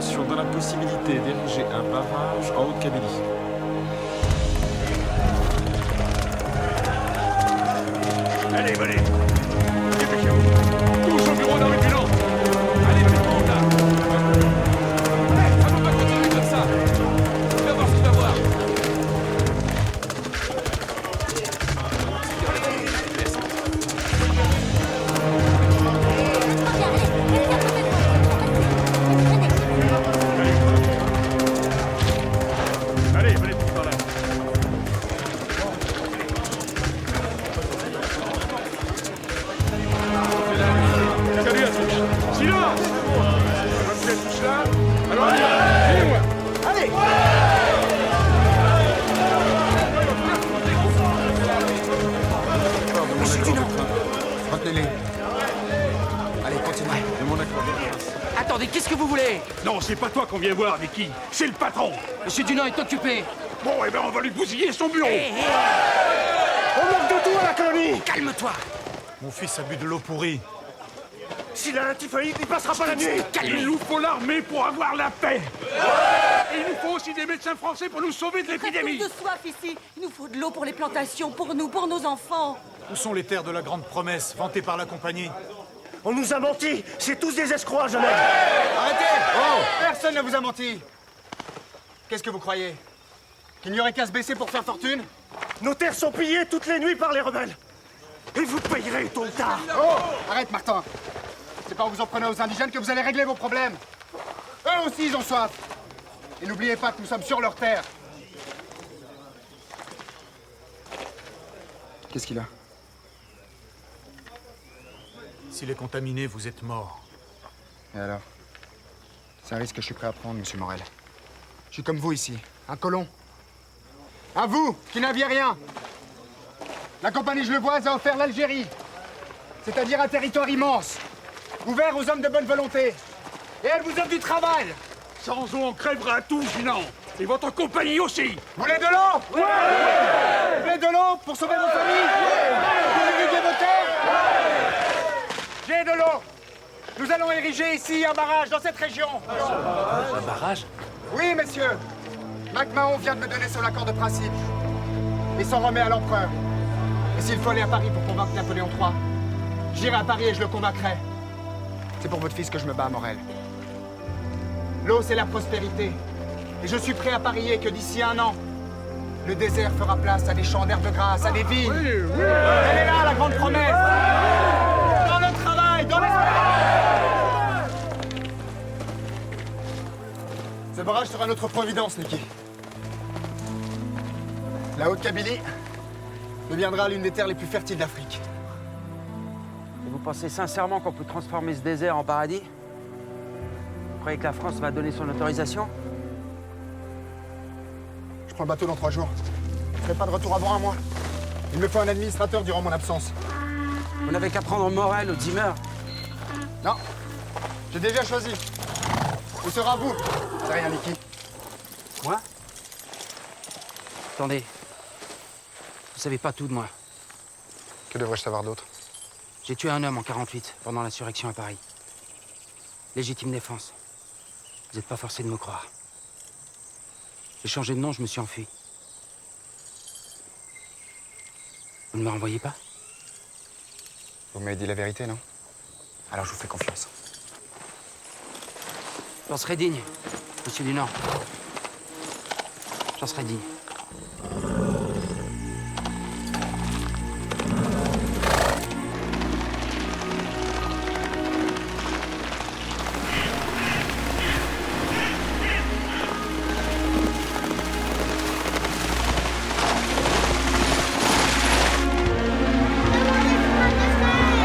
intervention dans la possibilité d'ériger un barrage en Haute-Kabylie. Allez, venez. Dépêchez-vous. Tous au bureau d'armes violentes. Allez, tout le monde, là. Allez, ça ne peut pas continuer comme ça. Tu vas voir ce que tu vas voir. Allez, venez tous par là. Salut à tous. Silence. Vous êtes tous là? Alors, suivez-moi. Allez. Retenez-les. Allez, continuez. De mon accord. Attendez, qu'est-ce que vous voulez? Non, c'est pas toi qu'on vient voir, Vicky. C'est le patron. Monsieur Dunant est occupé. Bon, eh ben, on va lui bousiller son bureau. On manque de tout à la colonie. Calme-toi. Mon fils a bu de l'eau pourrie. S'il a la typhoïde, il passera pas la nuit. Il nous faut l'armée pour avoir la paix. Et il nous faut aussi des médecins français pour nous sauver de l'épidémie. Plus de soif ici. Il nous faut de l'eau pour les plantations, pour nous, pour nos enfants. Où sont les terres de la Grande Promesse, vantées par la compagnie? On nous a menti. C'est tous des escrocs, jeune homme. Arrêtez! Oh! Personne ne vous a menti! Qu'est-ce que vous croyez? Qu'il n'y aurait qu'à se baisser pour faire fortune? Nos terres sont pillées toutes les nuits par les rebelles. Et vous payerez tôt ou tard. Oh! Arrête, Martin! C'est pas en vous en prenant aux indigènes que vous allez régler vos problèmes. Eux aussi, ils ont soif. Et n'oubliez pas que nous sommes sur leur terre. Qu'est-ce qu'il a? S'il est contaminé, vous êtes mort. Et alors? C'est un risque que je suis prêt à prendre, monsieur Morel. Je suis comme vous ici, un colon. À vous, qui n'aviez rien. La compagnie genevoise a offert l'Algérie. C'est-à-dire un territoire immense, ouvert aux hommes de bonne volonté. Et elle vous offre du travail. Sans eau, on crèvera tous, Dunant. Et votre compagnie aussi. Vous voulez de l'eau? Ouais! Vous voulez de l'eau pour sauver vos familles? Pour irriguer vos terres? J'ai de l'eau. Nous allons ériger ici un barrage dans cette région. Un barrage? Oui, messieurs. MacMahon vient de me donner son accord de principe. Il s'en remet à l'empereur. Et s'il faut aller à Paris pour convaincre Napoléon III, j'irai à Paris et je le convaincrai. C'est pour votre fils que je me bats, Morel. L'eau, c'est la prospérité. Et je suis prêt à parier que d'ici 1 an, le désert fera place à des champs d'herbes grasses, à des vignes. Elle est là, la grande promesse. Dans le travail, dans l'espérance. Ce barrage sera notre providence, Niki. La Haute-Kabylie deviendra l'une des terres les plus fertiles d'Afrique. Et vous pensez sincèrement qu'on peut transformer ce désert en paradis? Vous croyez que la France va donner son autorisation? Je prends le bateau dans 3 jours. Je ne ferai pas de retour avant 1 mois. Il me faut un administrateur durant mon absence. Vous n'avez qu'à prendre Morel ou Zimmer. Non, j'ai déjà choisi. Ce sera vous. C'est rien, Niki. Moi? Attendez. Vous savez pas tout de moi. Que devrais-je savoir d'autre? J'ai tué un homme en 48, pendant l'insurrection à Paris. Légitime défense. Vous n'êtes pas forcé de me croire. J'ai changé de nom, je me suis enfui. Vous ne me renvoyez pas? Vous m'avez dit la vérité, non? Alors je vous fais confiance. J'en serai digne, monsieur Dunant. J'en serai digne.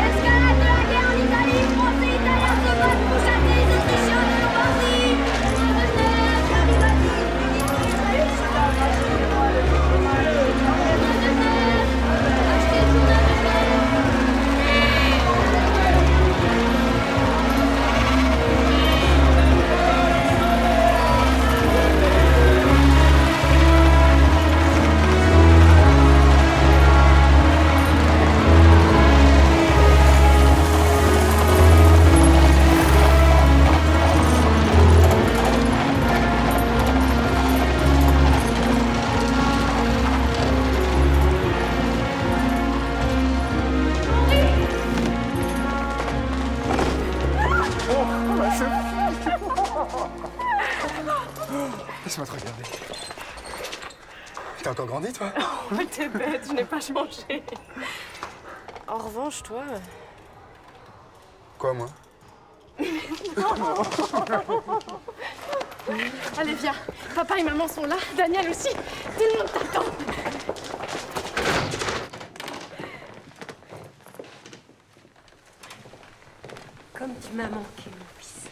Escalade de la guerre en Italie, Français, Italiens se battent pour chasser les Autrichiens de Lombardie. Revenez, Garibaldi. encore grandi, toi? Oh, t'es bête, je n'ai pas changé. En revanche, toi... Quoi, moi? Allez, viens. Papa et maman sont là, Daniel aussi. Tout le monde t'attend. Comme tu m'as manqué, mon fils.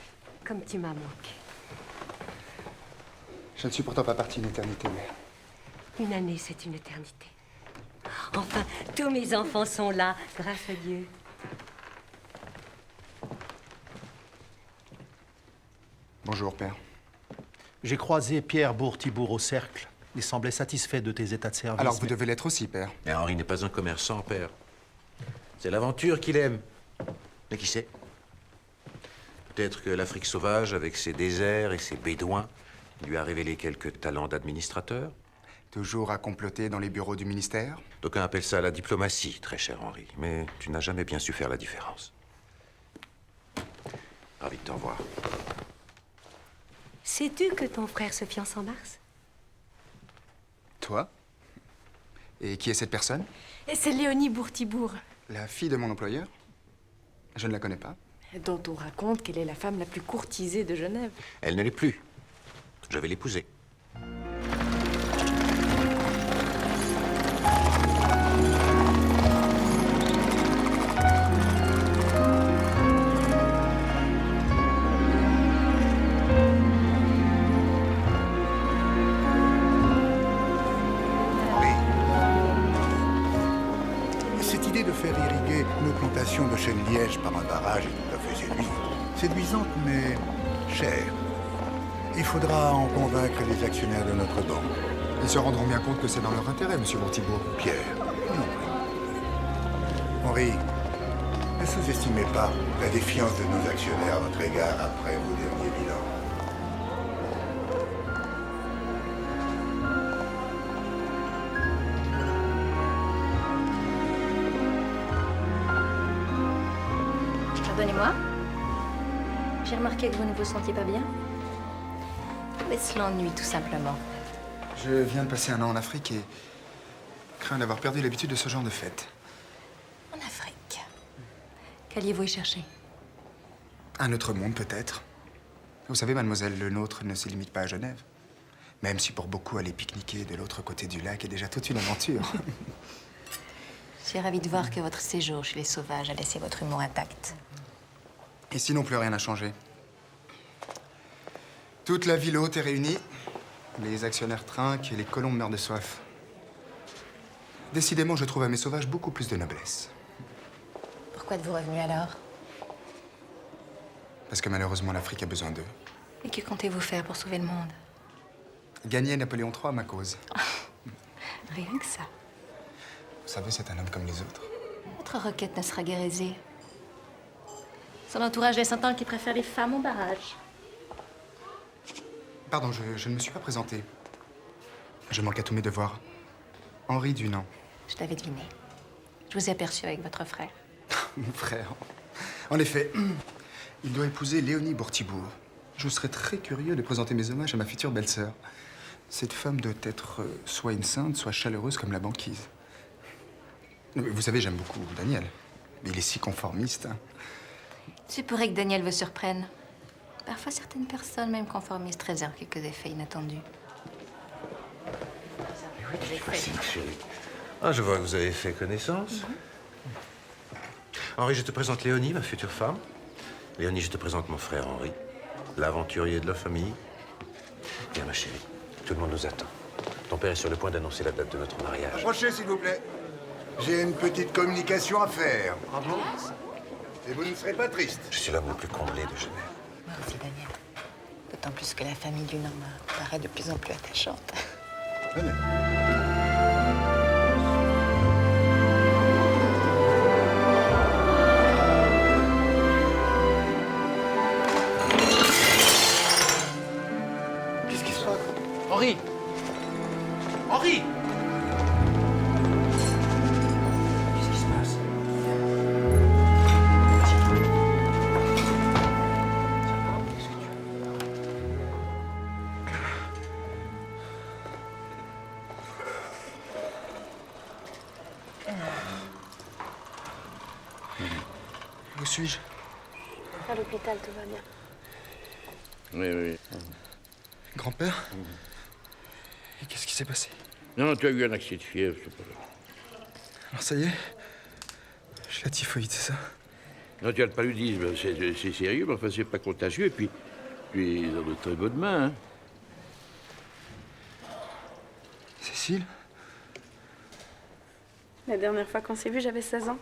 Comme tu m'as manqué. Je ne suis pourtant pas parti une éternité, mais... Une année, c'est une éternité. Enfin, tous mes enfants sont là, grâce à Dieu. Bonjour, père. J'ai croisé Pierre Bourtibourg au cercle. Il semblait satisfait de tes états de service. Alors vous devez l'être aussi, père. Mais Henri n'est pas un commerçant, père. C'est l'aventure qu'il aime. Mais qui sait? Peut-être que l'Afrique sauvage, avec ses déserts et ses bédouins, lui a révélé quelques talents d'administrateur. Toujours à comploter dans les bureaux du ministère? D'aucuns appellent ça la diplomatie, très cher Henri. Mais tu n'as jamais bien su faire la différence. Ravi de te revoir. Sais-tu que ton frère se fiance en mars? Toi? Et qui est cette personne? Et c'est Léonie Bourtibourg, La fille de mon employeur? Je ne la connais pas. dont on raconte qu'elle est la femme la plus courtisée de Genève. Elle ne l'est plus. Je vais l'épouser. Cette idée de faire irriguer nos plantations de chêne-liège par un barrage est tout à fait séduisante. Séduisante, mais chère. Il faudra en convaincre les actionnaires de notre banque. Ils se rendront bien compte que c'est dans leur intérêt, monsieur Bourtibourg. Pierre, non. Henri, ne sous-estimez pas la défiance de nos actionnaires à votre égard après vos derniers bilans. Pardonnez-moi. J'ai remarqué que vous ne vous sentiez pas bien. Est-ce l'ennui, tout simplement? Je viens de passer un an en Afrique et crains d'avoir perdu l'habitude de ce genre de fête. En Afrique. Qu'alliez-vous y chercher? Un autre monde, peut-être. Vous savez, mademoiselle, le nôtre ne se limite pas à Genève. Même si pour beaucoup, aller pique-niquer de l'autre côté du lac est déjà toute une aventure. Je suis ravie de voir que votre séjour chez les sauvages a laissé votre humour intact. Ici non plus, rien n'a changé. Toute la ville haute est réunie. Les actionnaires trinquent et les colombes meurent de soif. Décidément, je trouve à mes sauvages beaucoup plus de noblesse. Pourquoi êtes-vous revenu alors? Parce que malheureusement, l'Afrique a besoin d'eux. Et que comptez-vous faire pour sauver le monde? Gagner Napoléon III à ma cause. Rien que ça. Vous savez, c'est un homme comme les autres. Votre requête ne sera guère aisée. Son entourage laisse entendre qu'il préfère les femmes au barrage. Pardon, je ne me suis pas présenté. Je manque à tous mes devoirs. Henri Dunant. Je l'avais deviné. Je vous ai aperçu avec votre frère. Mon frère. En effet, il doit épouser Léonie Bourtibourg. Je serais très curieux de présenter mes hommages à ma future belle-sœur. Cette femme doit être soit une sainte, soit chaleureuse comme la banquise. Vous savez, j'aime beaucoup Daniel. Mais il est si conformiste. Hein. C'est pourrait que Daniel vous surprenne. Parfois, certaines personnes, même conformistes, réservent quelques effets inattendus. Facile, chérie. Ah, je vois que vous avez fait connaissance. Henri, je te présente Léonie, ma future femme. Léonie, je te présente mon frère Henri, l'aventurier de la famille. Viens, ma chérie. Tout le monde nous attend. Ton père est sur le point d'annoncer la date de notre mariage. Approchez, s'il vous plaît. J'ai une petite communication à faire. Bravo. Et vous ne serez pas triste. Je suis l'homme le plus comblé de Genève. Moi aussi, Daniel. D'autant plus que la famille du Nord me paraît de plus en plus attachante. Venez. Qu'est-ce qui se passe? Henri! Henri! Qu'est-ce qui se passe? Où suis-je? À l'hôpital, tout va bien. Oui. Grand-père? Et qu'est-ce qui s'est passé? Non, tu as eu un accès de fièvre, c'est pas grave. Alors ça y est? J'ai la typhoïde, c'est ça? Non, tu as le paludisme, c'est sérieux, mais enfin, c'est pas contagieux, et puis tu es dans de très bonnes mains, hein. Cécile? La dernière fois qu'on s'est vu, j'avais 16 ans.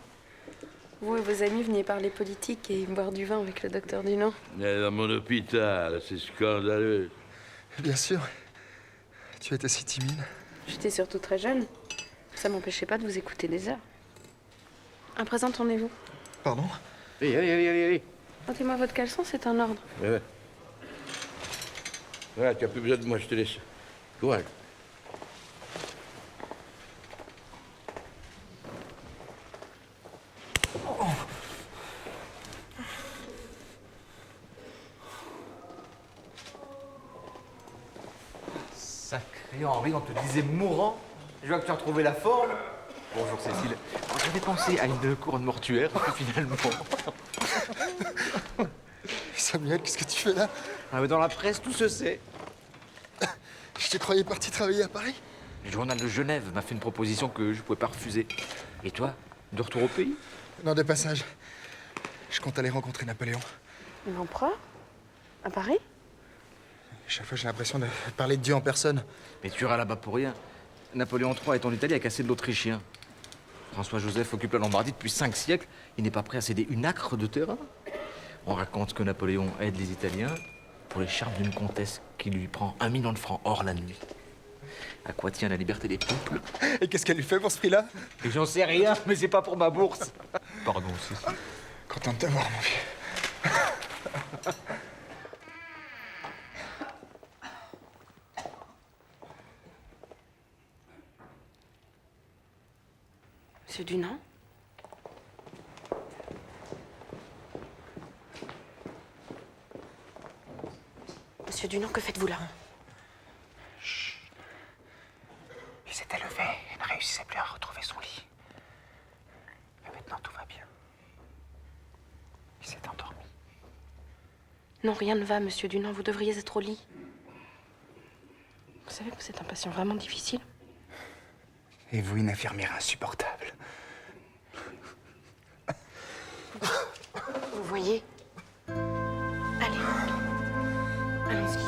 Vous et vos amis veniez parler politique et boire du vin avec le docteur Dunant. Dans mon hôpital, c'est scandaleux. Bien sûr. Tu étais si timide. J'étais surtout très jeune. Ça m'empêchait pas de vous écouter des heures. À présent, tournez-vous. Pardon? Allez. Ôtez-moi votre caleçon, c'est un ordre. Ouais. Voilà, tu n'as plus besoin de moi, je te laisse. Courage. Sacré Henri, on te disait mourant. Je vois que tu as retrouvé la forme. Bonjour Cécile. J'avais pensé à une couronne mortuaire, et puis finalement... Samuel, qu'est-ce que tu fais là? Ah, mais dans la presse, tout se sait. Je te croyais parti travailler à Paris? Le journal de Genève m'a fait une proposition que je pouvais pas refuser. Et toi, de retour au pays? Non, de passage. Je compte aller rencontrer Napoléon. L'empereur? À Paris? Chaque fois, j'ai l'impression de parler de Dieu en personne. Mais tu iras là-bas pour rien. Napoléon III est en Italie à casser de l'Autrichien. François-Joseph occupe la Lombardie depuis 5 siècles. Il n'est pas prêt à céder une acre de terrain. On raconte que Napoléon aide les Italiens pour les charmes d'une comtesse qui lui prend 1 million de francs hors la nuit. À quoi tient la liberté des peuples? Et qu'est-ce qu'elle lui fait pour ce prix-là? Et j'en sais rien, mais c'est pas pour ma bourse. Pardon, Cécile. Content de te voir, mon vieux. Monsieur Dunant? Monsieur Dunant, que faites-vous là? Chut. Il s'était levé et ne réussissait plus à retrouver son lit. Mais maintenant, tout va bien. Il s'est endormi. Non, rien ne va, monsieur Dunant. Vous devriez être au lit. Vous savez que c'est un patient vraiment difficile. Et vous, une infirmière insupportable. Vous voyez? Allez. Allons-y.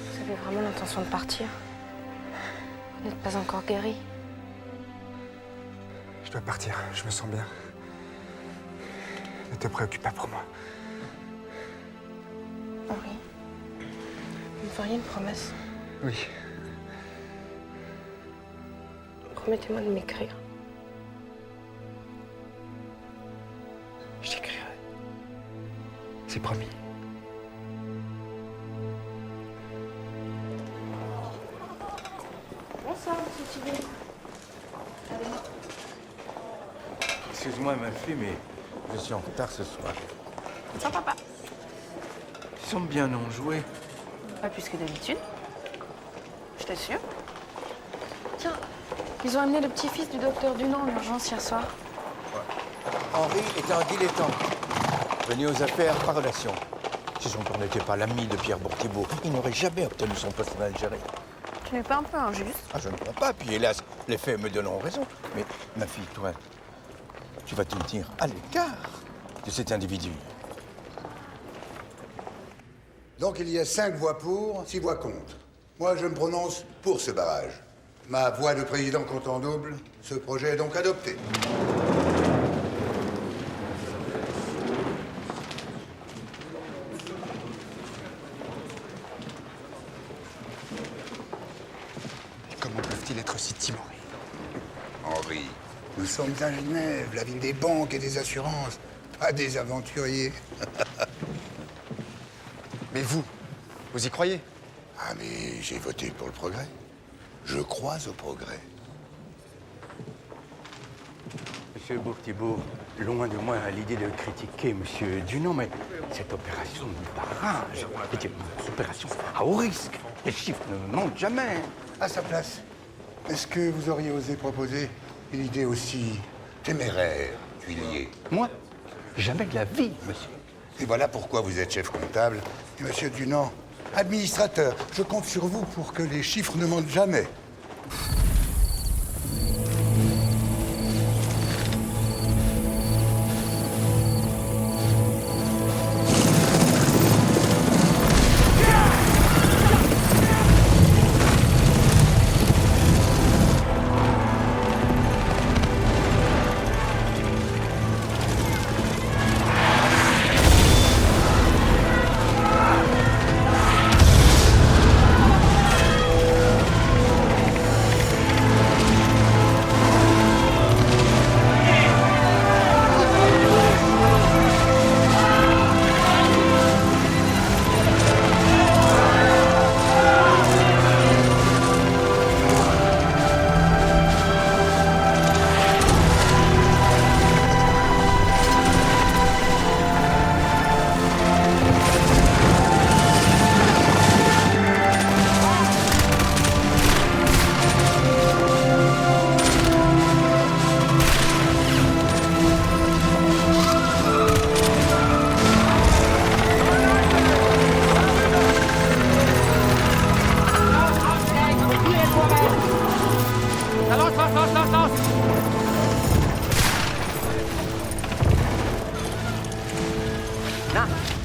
Vous avez vraiment l'intention de partir? Vous n'êtes pas encore guéri? Je dois partir, je me sens bien. Ne te préoccupe pas pour moi. Henri, vous me feriez une promesse? Oui. Promettez-moi de m'écrire. Je t'écrirai. C'est promis. Bonsoir, monsieur Thibet. Excuse-moi, ma fille, mais je suis en retard ce soir. Sans papa. Ils sont bien enjoués. Pas plus que d'habitude. Je t'assure. Tiens, ils ont amené le petit-fils du docteur Dunant en urgence hier soir. Henri est un dilettante, venu aux affaires par relation. Si son père n'était pas l'ami de Pierre Bourtibourg, il n'aurait jamais obtenu son poste en Algérie. Tu n'es pas un peu injuste? Ah, je ne crois pas, puis hélas, les faits me donneront raison. Mais ma fille, toi, tu vas te tenir à l'écart de cet individu. Donc il y a 5 voix pour, 6 voix contre. Moi, je me prononce pour ce barrage. Ma voix de président compte en double. Ce projet est donc adopté. Comment peuvent-ils être si timorés? Henri, nous sommes à Genève, la ville des banques et des assurances, pas des aventuriers. Mais vous y croyez? Ah, mais j'ai voté pour le progrès. Je crois au progrès. Monsieur Bourtibourg, loin de moi l'idée de critiquer Monsieur Dunant, mais cette opération nous arrange. C'est une opération à haut risque. Les chiffres ne montent jamais. À sa place, est-ce que vous auriez osé proposer une idée aussi téméraire, Huillier? Moi? Jamais de la vie, monsieur. Et voilà pourquoi vous êtes chef comptable. Et Monsieur Dunant, administrateur. Je compte sur vous pour que les chiffres ne mentent jamais.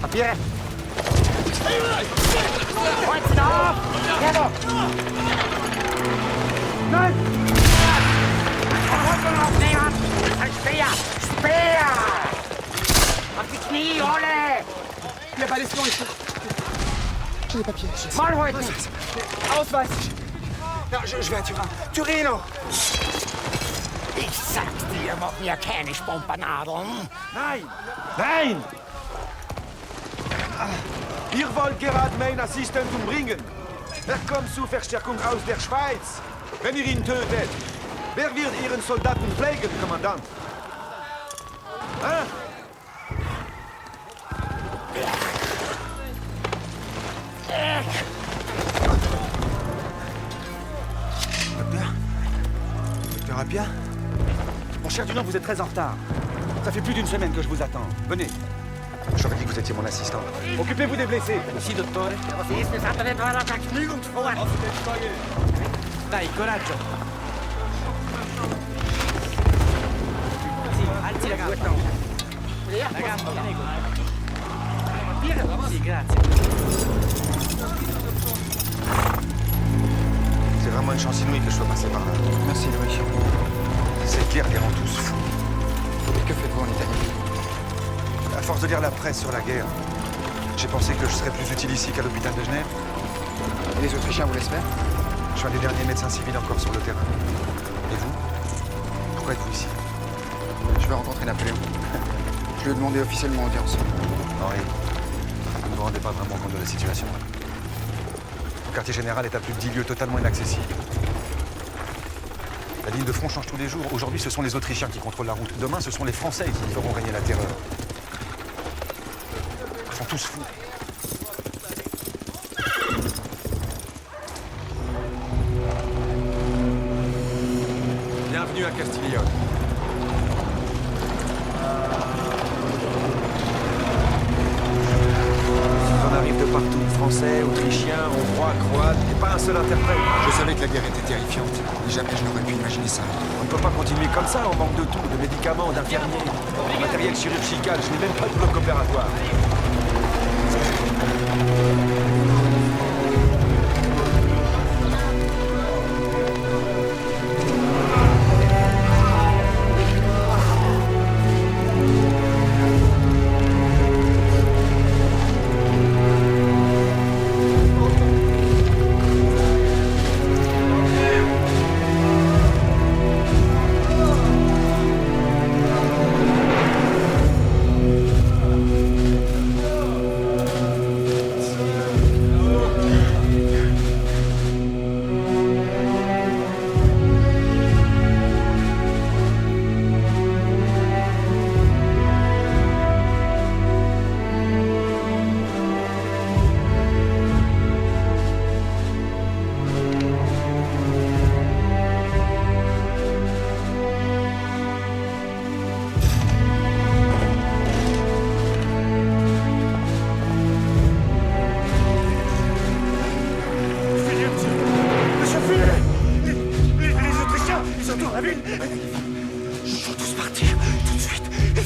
Papiere! Kreuzen auf! Jawohl! Nein! Rücken aufnehmen! Ein Speer! Speer! Auf die Knie, Olle! Il n'y a pas d'espion ici. J'ai les papiers. Malheureusement. Ausweis. Non, je vais à Turin. Turino! Ich sag's dir, mach mir keine Spompernadeln. Nein! Nein! Ihr wollt gerade meinen Assistent umbringen. Er kommt zur Verstärkung aus der Schweiz. Wenn ihr ihn tötet, wer wird Ihren Soldaten pflegen, Kommandant? Hein? Docteur Appia? Mon cher Dunant, vous êtes très en retard. Ça fait plus d'une semaine que je vous attends. Venez. J'aurais dit que vous étiez mon assistant. Occupez-vous des blessés. Ici, docteur. Siehst du, es hat nicht weiter Vergnügungsfort. Dai, coraggio. Sì, alzi la gamba. La gamba, prego. Sì, grazie. C'est vraiment une chance inouïe que je sois passé par là. Merci, Louis. Cette guerre les rend tous fous. Et que faites-vous en Italie? À force de lire la presse sur la guerre, j'ai pensé que je serais plus utile ici qu'à l'hôpital de Genève. Et les Autrichiens vous laissent faire? Je suis un des derniers médecins civils encore sur le terrain. Et vous? Pourquoi êtes-vous ici? Je vais rencontrer Napoléon. Je lui ai demandé officiellement audience. Henri, vous ne vous rendez pas vraiment compte de la situation. Le quartier général est à plus de 10 lieues totalement inaccessible. La ligne de front change tous les jours. Aujourd'hui, ce sont les Autrichiens qui contrôlent la route. Demain, ce sont les Français qui feront régner la terreur. Ils sont tous fous. Bienvenue à Castiglione. On arrive de partout. Français, Autrichiens, Hongrois, Croates, et pas un seul interprète. Je savais que la guerre était terrifiante, mais jamais je n'aurais pu imaginer ça. On ne peut pas continuer comme ça, on manque de tout, de médicaments, d'infirmiers, de matériel chirurgical, je n'ai même pas de bloc opératoire.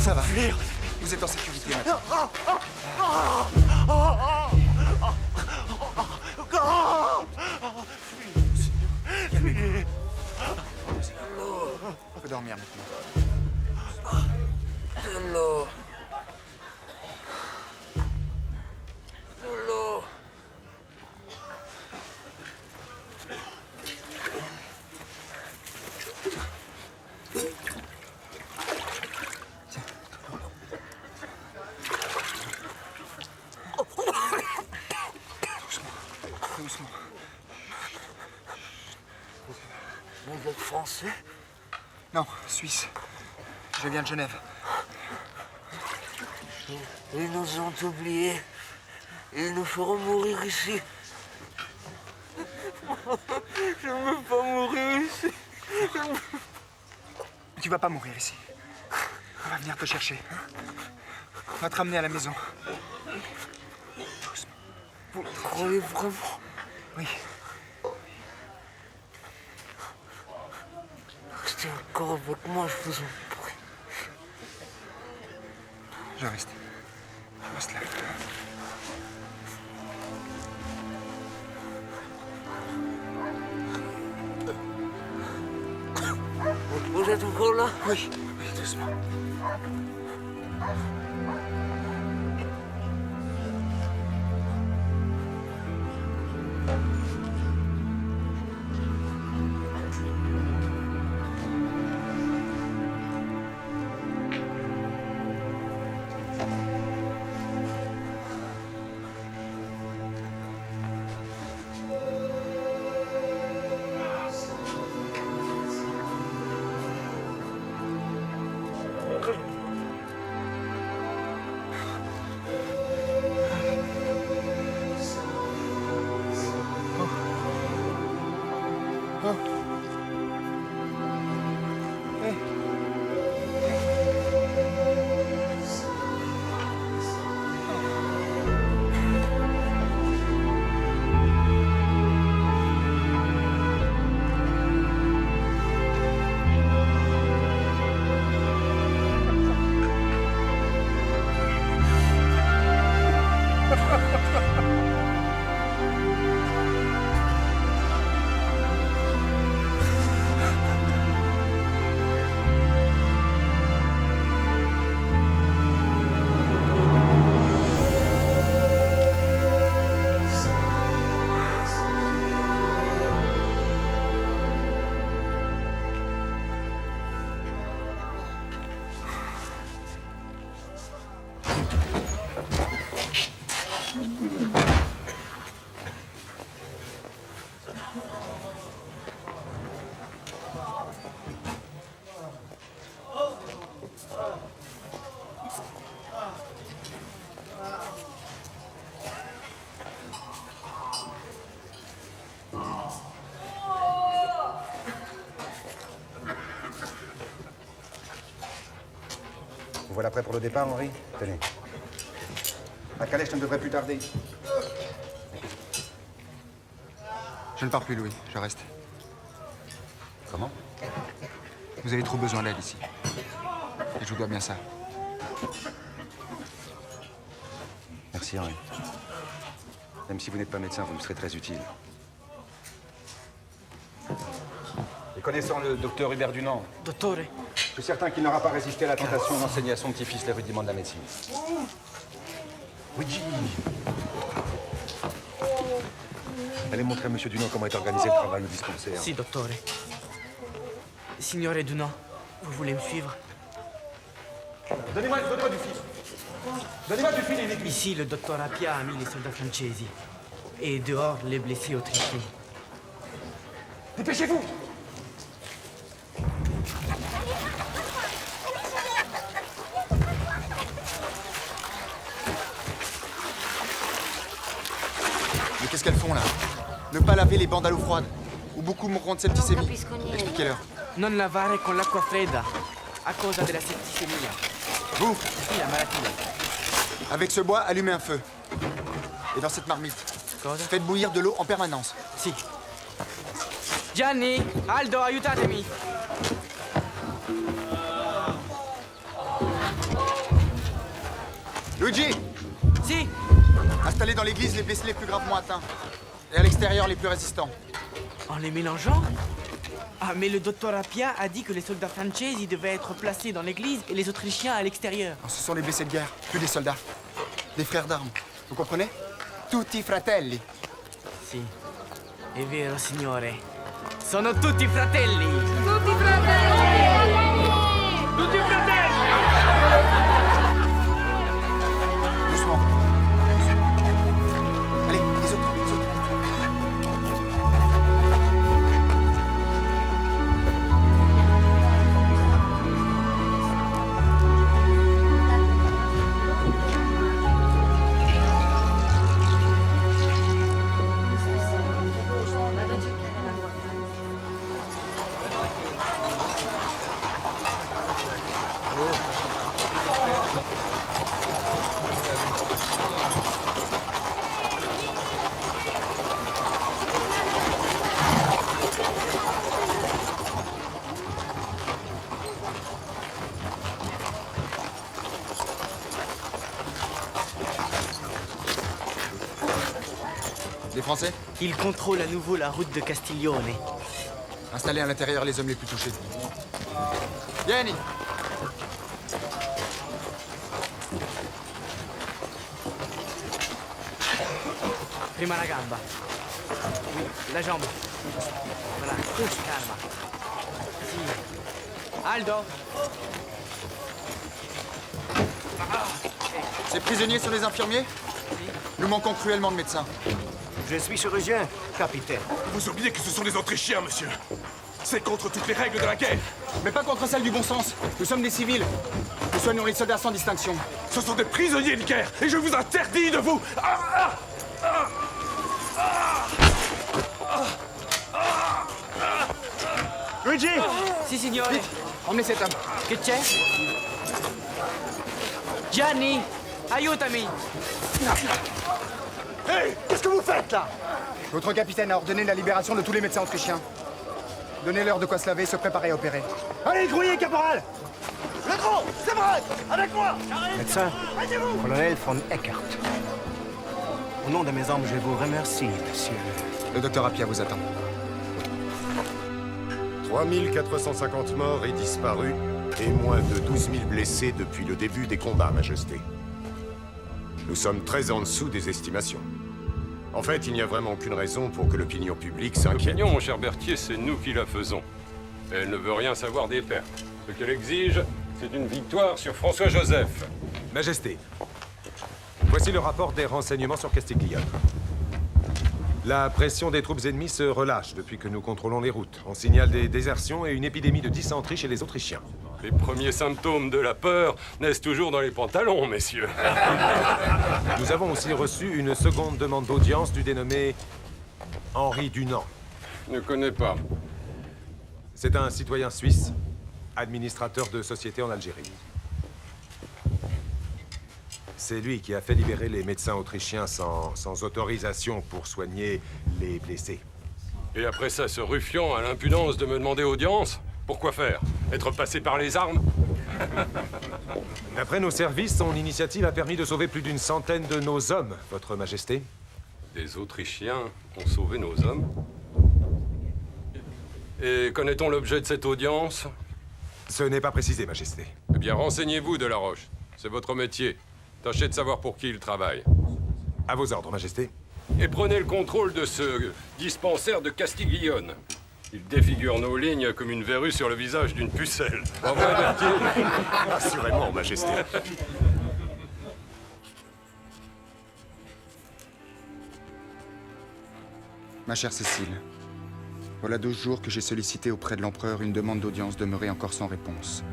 Ça va. Vous êtes en sécurité maintenant. On peut dormir maintenant. De l'eau. De l'eau. Doucement. Vous êtes français? Non, Suisse. Je viens de Genève. Ils nous ont oubliés. Ils nous feront mourir ici. Je ne veux pas mourir ici. Tu vas pas mourir ici. On va venir te chercher. On va te ramener à la maison. Doucement. Vous le croyez vraiment? Oui. Restez encore avec moi, je vous en prie. Je reste. Je reste là. Vous êtes encore là? Oui. Oui, doucement. Voilà prêt pour le départ, Henri? Tenez. La calèche ne devrait plus tarder. Je ne pars plus, Louis. Je reste. Comment? Vous avez trop besoin d'aide ici. Et je vous dois bien ça. Merci, Henri. Même si vous n'êtes pas médecin, vous me serez très utile. Et connaissant le docteur Hubert Dunant, Dottore. je suis certain qu'il n'aura pas résisté à la tentation d'enseigner à son petit-fils les rudiments de la médecine. Oui. Allez montrer à M. Dunant comment est organisé le travail au dispensaire. Si, dottore. Signore Dunant, vous voulez me suivre? Donnez-moi du fil. Donnez-moi du fil et une aiguille. Ici, le docteur Appia a mis les soldats francesi. Et dehors, les blessés autrichiens. Dépêchez-vous! Mais qu'est-ce qu'elles font là? Ne pas laver les bandes à l'eau froide, ou beaucoup mourront de septicémie. Expliquez-leur. Non lavare con l'acqua fredda, a causa della setticemia. Vous, Sì, la malattia. avec ce bois, allumez un feu. Et dans cette marmite, faites bouillir de l'eau en permanence. Si. Gianni, Aldo, aiutatemi. Luigi! Si! Installez dans l'église les blessés les plus gravement atteints. Et à l'extérieur les plus résistants. En les mélangeant? Ah, mais le docteur Appia a dit que les soldats francesi devaient être placés dans l'église et les Autrichiens à l'extérieur. Ce sont les blessés de guerre, plus des soldats. Des frères d'armes. Vous comprenez? Tutti fratelli. Si. È vero, signore. Sono tutti fratelli! Tutti fratelli! Tutti fratelli! Doucement. Allez, les autres, les autres. Les Français? Ils contrôlent à nouveau la route de Castiglione. Installez à l'intérieur les hommes les plus touchés. Vieni! Prima la gamba. Oui, la jambe. Voilà, calma. Si. Aldo! Ces prisonniers sont les infirmiers? Nous manquons cruellement de médecins. Je suis chirurgien, capitaine. Vous oubliez que ce sont des Autrichiens, monsieur. C'est contre toutes les règles de la guerre. Mais pas contre celles du bon sens. Nous sommes des civils. Nous soignons les soldats sans distinction. Ce sont des prisonniers de guerre et je vous interdis de vous... Luigi! Si, signore. Vite, emmenez cet homme. Che c'è? Gianni, aiutami! Hey! Qu'est-ce que vous faites, là? Votre capitaine a ordonné la libération de tous les médecins autrichiens. Donnez-leur de quoi se laver et se préparer à opérer. Allez, grouillez, caporal! Le gros, c'est vrai! Avec moi! Médecin, colonel von Eckert. Au nom de mes hommes, je vous remercie, monsieur. Le docteur Appia vous attend. 3450 morts et disparus, et moins de 12 000 blessés depuis le début des combats, Majesté. Nous sommes très en dessous des estimations. En fait, il n'y a vraiment aucune raison pour que l'opinion publique s'inquiète. L'opinion, mon cher Berthier, c'est nous qui la faisons. Elle ne veut rien savoir des pertes. Ce qu'elle exige, c'est une victoire sur François-Joseph. Majesté, voici le rapport des renseignements sur Castiglione. La pression des troupes ennemies se relâche depuis que nous contrôlons les routes. On signale des désertions et une épidémie de dysenterie chez les Autrichiens. Les premiers symptômes de la peur naissent toujours dans les pantalons, messieurs. Nous avons aussi reçu une seconde demande d'audience du dénommé Henri Dunant. Ne connais pas. C'est un citoyen suisse, administrateur de société en Algérie. C'est lui qui a fait libérer les médecins autrichiens sans autorisation pour soigner les blessés. Et après ça, ce ruffian a l'impudence de me demander audience? Pourquoi faire? Être passé par les armes? D'après nos services, son initiative a permis de sauver plus d'une centaine de nos hommes, Votre Majesté. Des Autrichiens ont sauvé nos hommes? Et connaît-on l'objet de cette audience? Ce n'est pas précisé, Majesté. Eh bien, renseignez-vous, Delaroche. C'est votre métier. Tâchez de savoir pour qui il travaille. À vos ordres, Majesté. Et prenez le contrôle de ce dispensaire de Castiglione. Il défigure nos lignes comme une verrue sur le visage d'une pucelle. Pas vrai, Berthier? Assurément, Majesté. Ma chère Cécile, voilà 12 jours que j'ai sollicité auprès de l'empereur une demande d'audience demeurée encore sans réponse.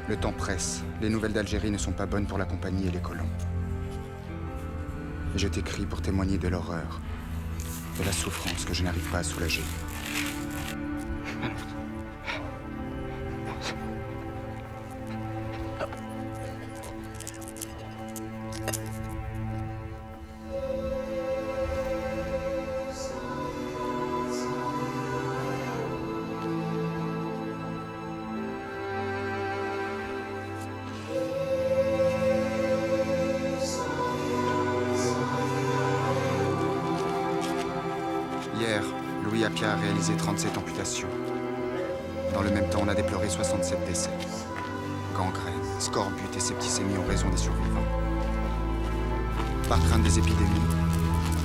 Le temps presse. Les nouvelles d'Algérie ne sont pas bonnes pour la compagnie et les colons. Et je t'écris pour témoigner de l'horreur, de la souffrance que je n'arrive pas à soulager. Apia a réalisé 37 amputations. Dans le même temps, on a déploré 67 décès. Gangrène, scorbut et septicémie ont raison des survivants. Par crainte des épidémies,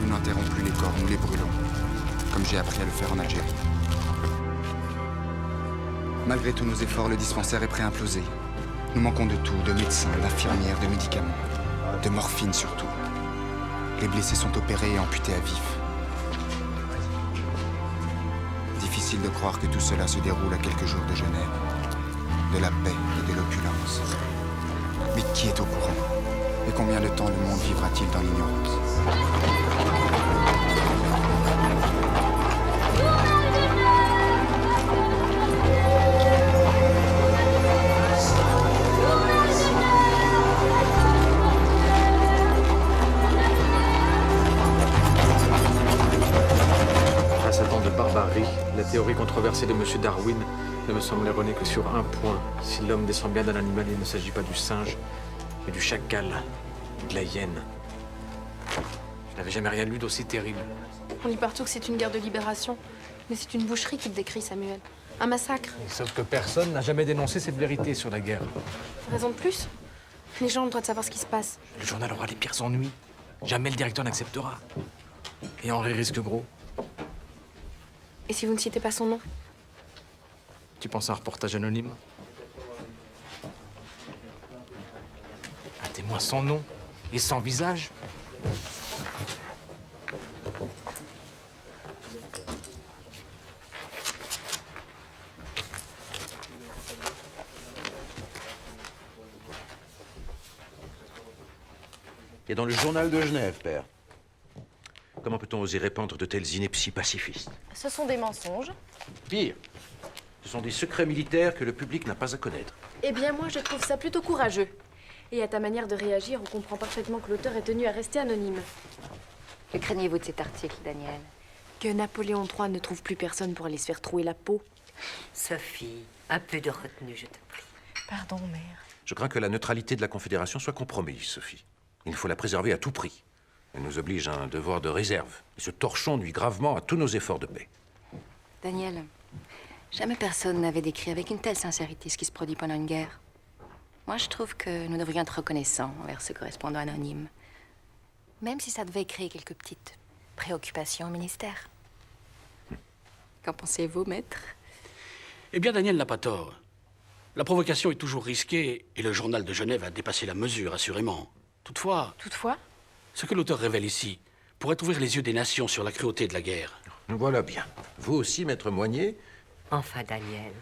nous n'enterrons plus les corps, nous les brûlons, comme j'ai appris à le faire en Algérie. Malgré tous nos efforts, le dispensaire est prêt à imploser. Nous manquons de tout, de médecins, d'infirmières, de médicaments, de morphine surtout. Les blessés sont opérés et amputés à vif. Difficile de croire que tout cela se déroule à quelques jours de Genève, de la paix et de l'opulence. Mais qui est au courant? Et combien de temps le monde vivra-t-il dans l'ignorance? À sa temps de barbarie, la théorie controversée de M. Darwin ne me semble erronée que sur un point. Si l'homme descend bien d'un animal, il ne s'agit pas du singe, mais du chacal, de la hyène. Je n'avais jamais rien lu d'aussi terrible. On dit partout que c'est une guerre de libération. Mais c'est une boucherie qui te décrit, Samuel. Un massacre. Sauf que personne n'a jamais dénoncé cette vérité sur la guerre. Raison de plus? Les gens ont le droit de savoir ce qui se passe. Le journal aura les pires ennuis. Jamais le directeur n'acceptera. Et Henri risque gros. Et si vous ne citez pas son nom? Tu penses à un reportage anonyme? Un témoin sans nom et sans visage? Et dans le journal de Genève, père. Comment peut-on oser répandre de telles inepties pacifistes? Ce sont des mensonges. Pire, ce sont des secrets militaires que le public n'a pas à connaître. Eh bien, moi, je trouve ça plutôt courageux. Et à ta manière de réagir, on comprend parfaitement que l'auteur est tenu à rester anonyme. Que craignez-vous de cet article, Daniel? Que Napoléon III ne trouve plus personne pour aller se faire trouer la peau. Sophie, un peu de retenue, je te prie. Pardon, mère. Je crains que la neutralité de la Confédération soit compromise, Sophie. Il faut la préserver à tout prix. Elle nous oblige à un devoir de réserve. Et ce torchon nuit gravement à tous nos efforts de paix. Daniel, jamais personne n'avait décrit avec une telle sincérité ce qui se produit pendant une guerre. Moi, je trouve que nous devrions être reconnaissants envers ce correspondant anonyme. Même si ça devait créer quelques petites préoccupations au ministère. Qu'en pensez-vous, maître? Eh bien, Daniel n'a pas tort. La provocation est toujours risquée et le journal de Genève a dépassé la mesure, assurément. Toutefois, ce que l'auteur révèle ici pourrait ouvrir les yeux des nations sur la cruauté de la guerre. Nous voilà bien. Vous aussi, maître Moignet? Enfin, Daniel,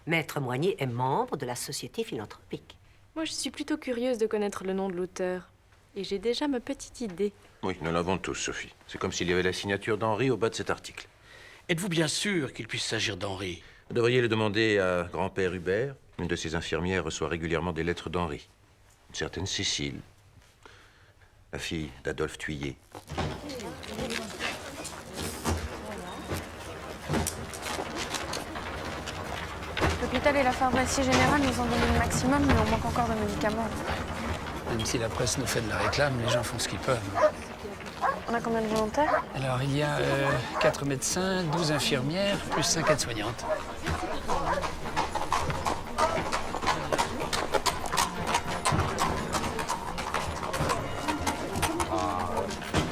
maître Moignet est membre de la Société philanthropique. Moi, je suis plutôt curieuse de connaître le nom de l'auteur. Et j'ai déjà ma petite idée. Oui, nous l'avons tous, Sophie. C'est comme s'il y avait la signature d'Henri au bas de cet article. Êtes-vous bien sûr qu'il puisse s'agir d'Henri? Vous devriez le demander à grand-père Hubert. Une de ses infirmières reçoit régulièrement des lettres d'Henri. Une certaine Cécile, la fille d'Adolphe Thuillier. L'hôpital et la pharmacie générale nous ont donné le maximum, mais on manque encore de médicaments. Même si la presse nous fait de la réclame, les gens font ce qu'ils peuvent. On a combien de volontaires? Alors, il y a 4 médecins, 12 infirmières, plus 5 aides-soignantes.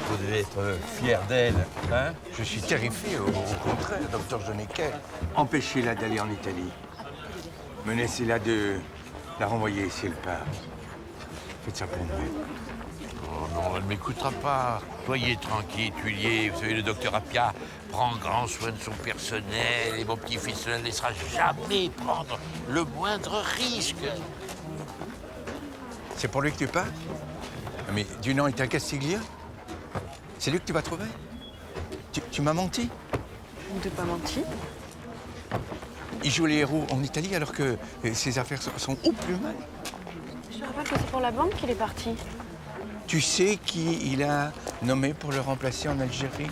Vous devez être fier d'elle, hein? Je suis terrifié, au contraire, docteur Genecker. Empêchez-la d'aller en Italie. Menacez-la de la renvoyer si elle part. Faites ça pour moi. Oh non, elle ne m'écoutera pas. Soyez tranquille, Thuillier. Vous savez, le docteur Apia prend grand soin de son personnel et mon petit-fils ne laissera jamais prendre le moindre risque. C'est pour lui que tu pars? Mais Dunant est un Castiglia? C'est lui que tu vas trouver? Tu m'as menti? On ne t'a pas menti. Il joue les héros en Italie alors que ses affaires sont au plus mal. Je te rappelle que c'est pour la banque qu'il est parti. Tu sais qui il a nommé pour le remplacer en Algérie?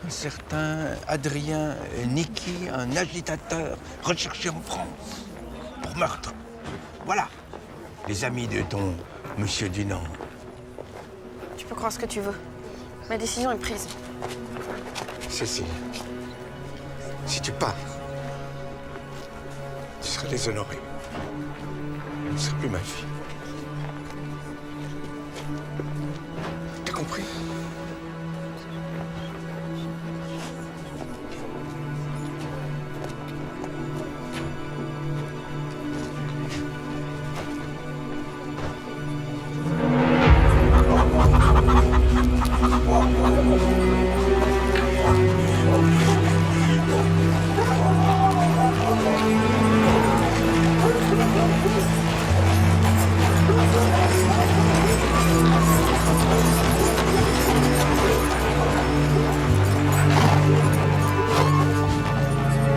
Un certain Adrien Niki, un agitateur recherché en France pour meurtre. Voilà, les amis de ton monsieur Dunant. Tu peux croire ce que tu veux. Ma décision est prise. Cécile, Si tu pars, tu seras déshonoré. Tu ne seras plus ma fille. T'as compris?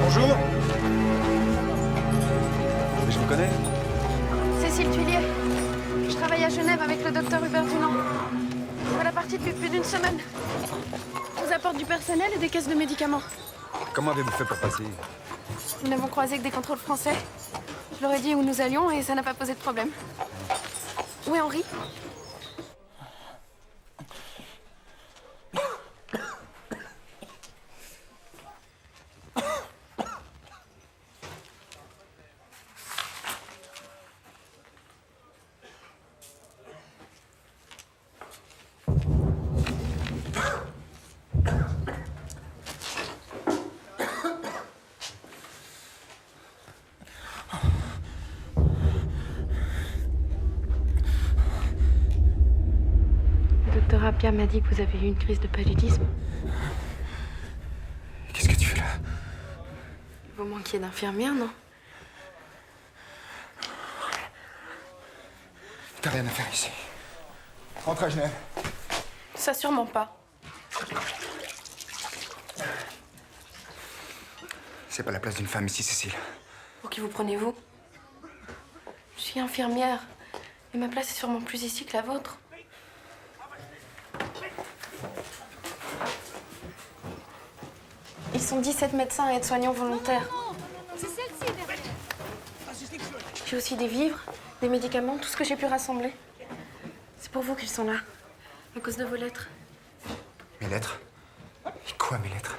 Bonjour. Mais je vous connais. Cécile Tuillier. Je travaille à Genève avec le docteur Hubert Dunant. Voilà partie depuis plus d'une semaine. Je vous apporte du personnel et des caisses de médicaments. Comment avez-vous fait pour passer? Nous n'avons croisé que des contrôles français. Je leur ai dit où nous allions et ça n'a pas posé de problème. Où est Henri? Le docteur Appia m'a dit que vous avez eu une crise de paludisme. Qu'est-ce que tu fais là? Vous manquiez d'infirmière, non? T'as rien à faire ici. Rentre à Genève. Ça, sûrement pas. C'est pas la place d'une femme ici, Cécile. Pour qui vous prenez-vous? Je suis infirmière. Et ma place est sûrement plus ici que la vôtre. Ils sont 17 médecins et aides-soignants volontaires. C'est celle-ci derrière. J'ai aussi des vivres, des médicaments, tout ce que j'ai pu rassembler. C'est pour vous qu'ils sont là, à cause de vos lettres. Mes lettres? Et quoi, mes lettres?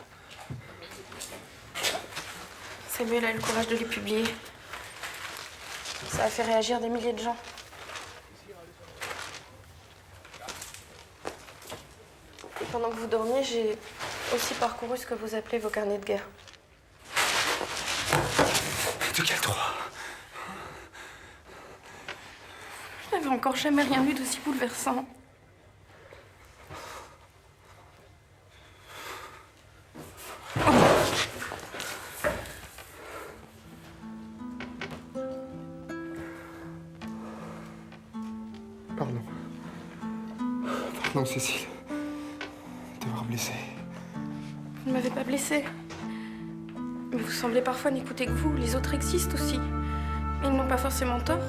Samuel a eu le courage de les publier. Ça a fait réagir des milliers de gens. Et pendant que vous dormiez, j'ai aussi parcouru ce que vous appelez vos carnets de guerre. De quel droit? Je n'avais encore jamais rien vu d'aussi bouleversant. Pardon. Pardon, Cécile. D'avoir blessé. Vous ne m'avez pas blessée. Mais vous semblez parfois n'écouter que vous. Les autres existent aussi. Mais ils n'ont pas forcément tort.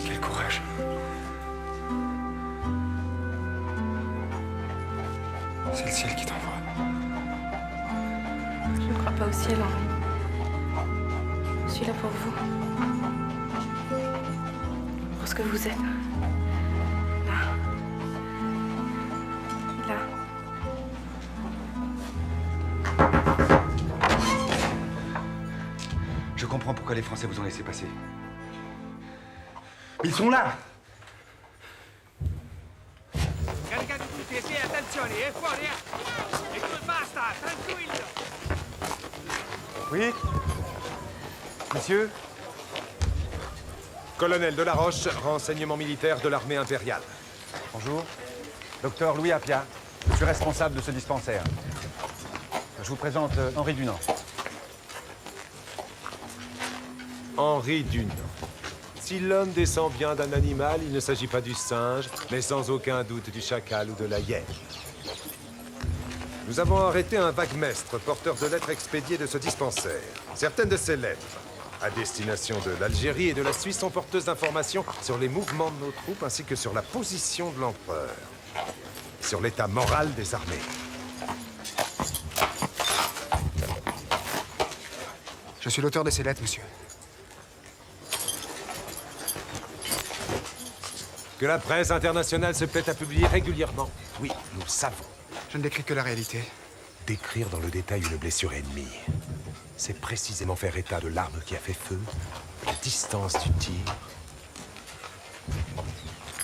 Quel courage. C'est le ciel qui t'envoie. Je ne crois pas au ciel, Henri. Je suis là pour vous. Pour ce que vous êtes. Là. Là. Je comprends pourquoi les Français vous ont laissé passer. Ils sont là! Carica di tutti e sì, attenzione, è fuori, eh! E tu basta, tranquillo! Oui? Monsieur? Colonel Delaroche, renseignement militaire de l'armée impériale. Bonjour. Docteur Louis Appia. Je suis responsable de ce dispensaire. Je vous présente Henri Dunant. Henri Dunant. Si l'homme descend bien d'un animal, il ne s'agit pas du singe, mais sans aucun doute du chacal ou de la hyène. Nous avons arrêté un vaguemestre, porteur de lettres expédiées de ce dispensaire. Certaines de ces lettres, à destination de l'Algérie et de la Suisse, sont porteuses d'informations sur les mouvements de nos troupes ainsi que sur la position de l'empereur, sur l'état moral des armées. Je suis l'auteur de ces lettres, monsieur. Que la presse internationale se plaît à publier régulièrement. Oui, nous savons. Je ne décris que la réalité. Décrire dans le détail une blessure ennemie, c'est précisément faire état de l'arme qui a fait feu, de la distance du tir.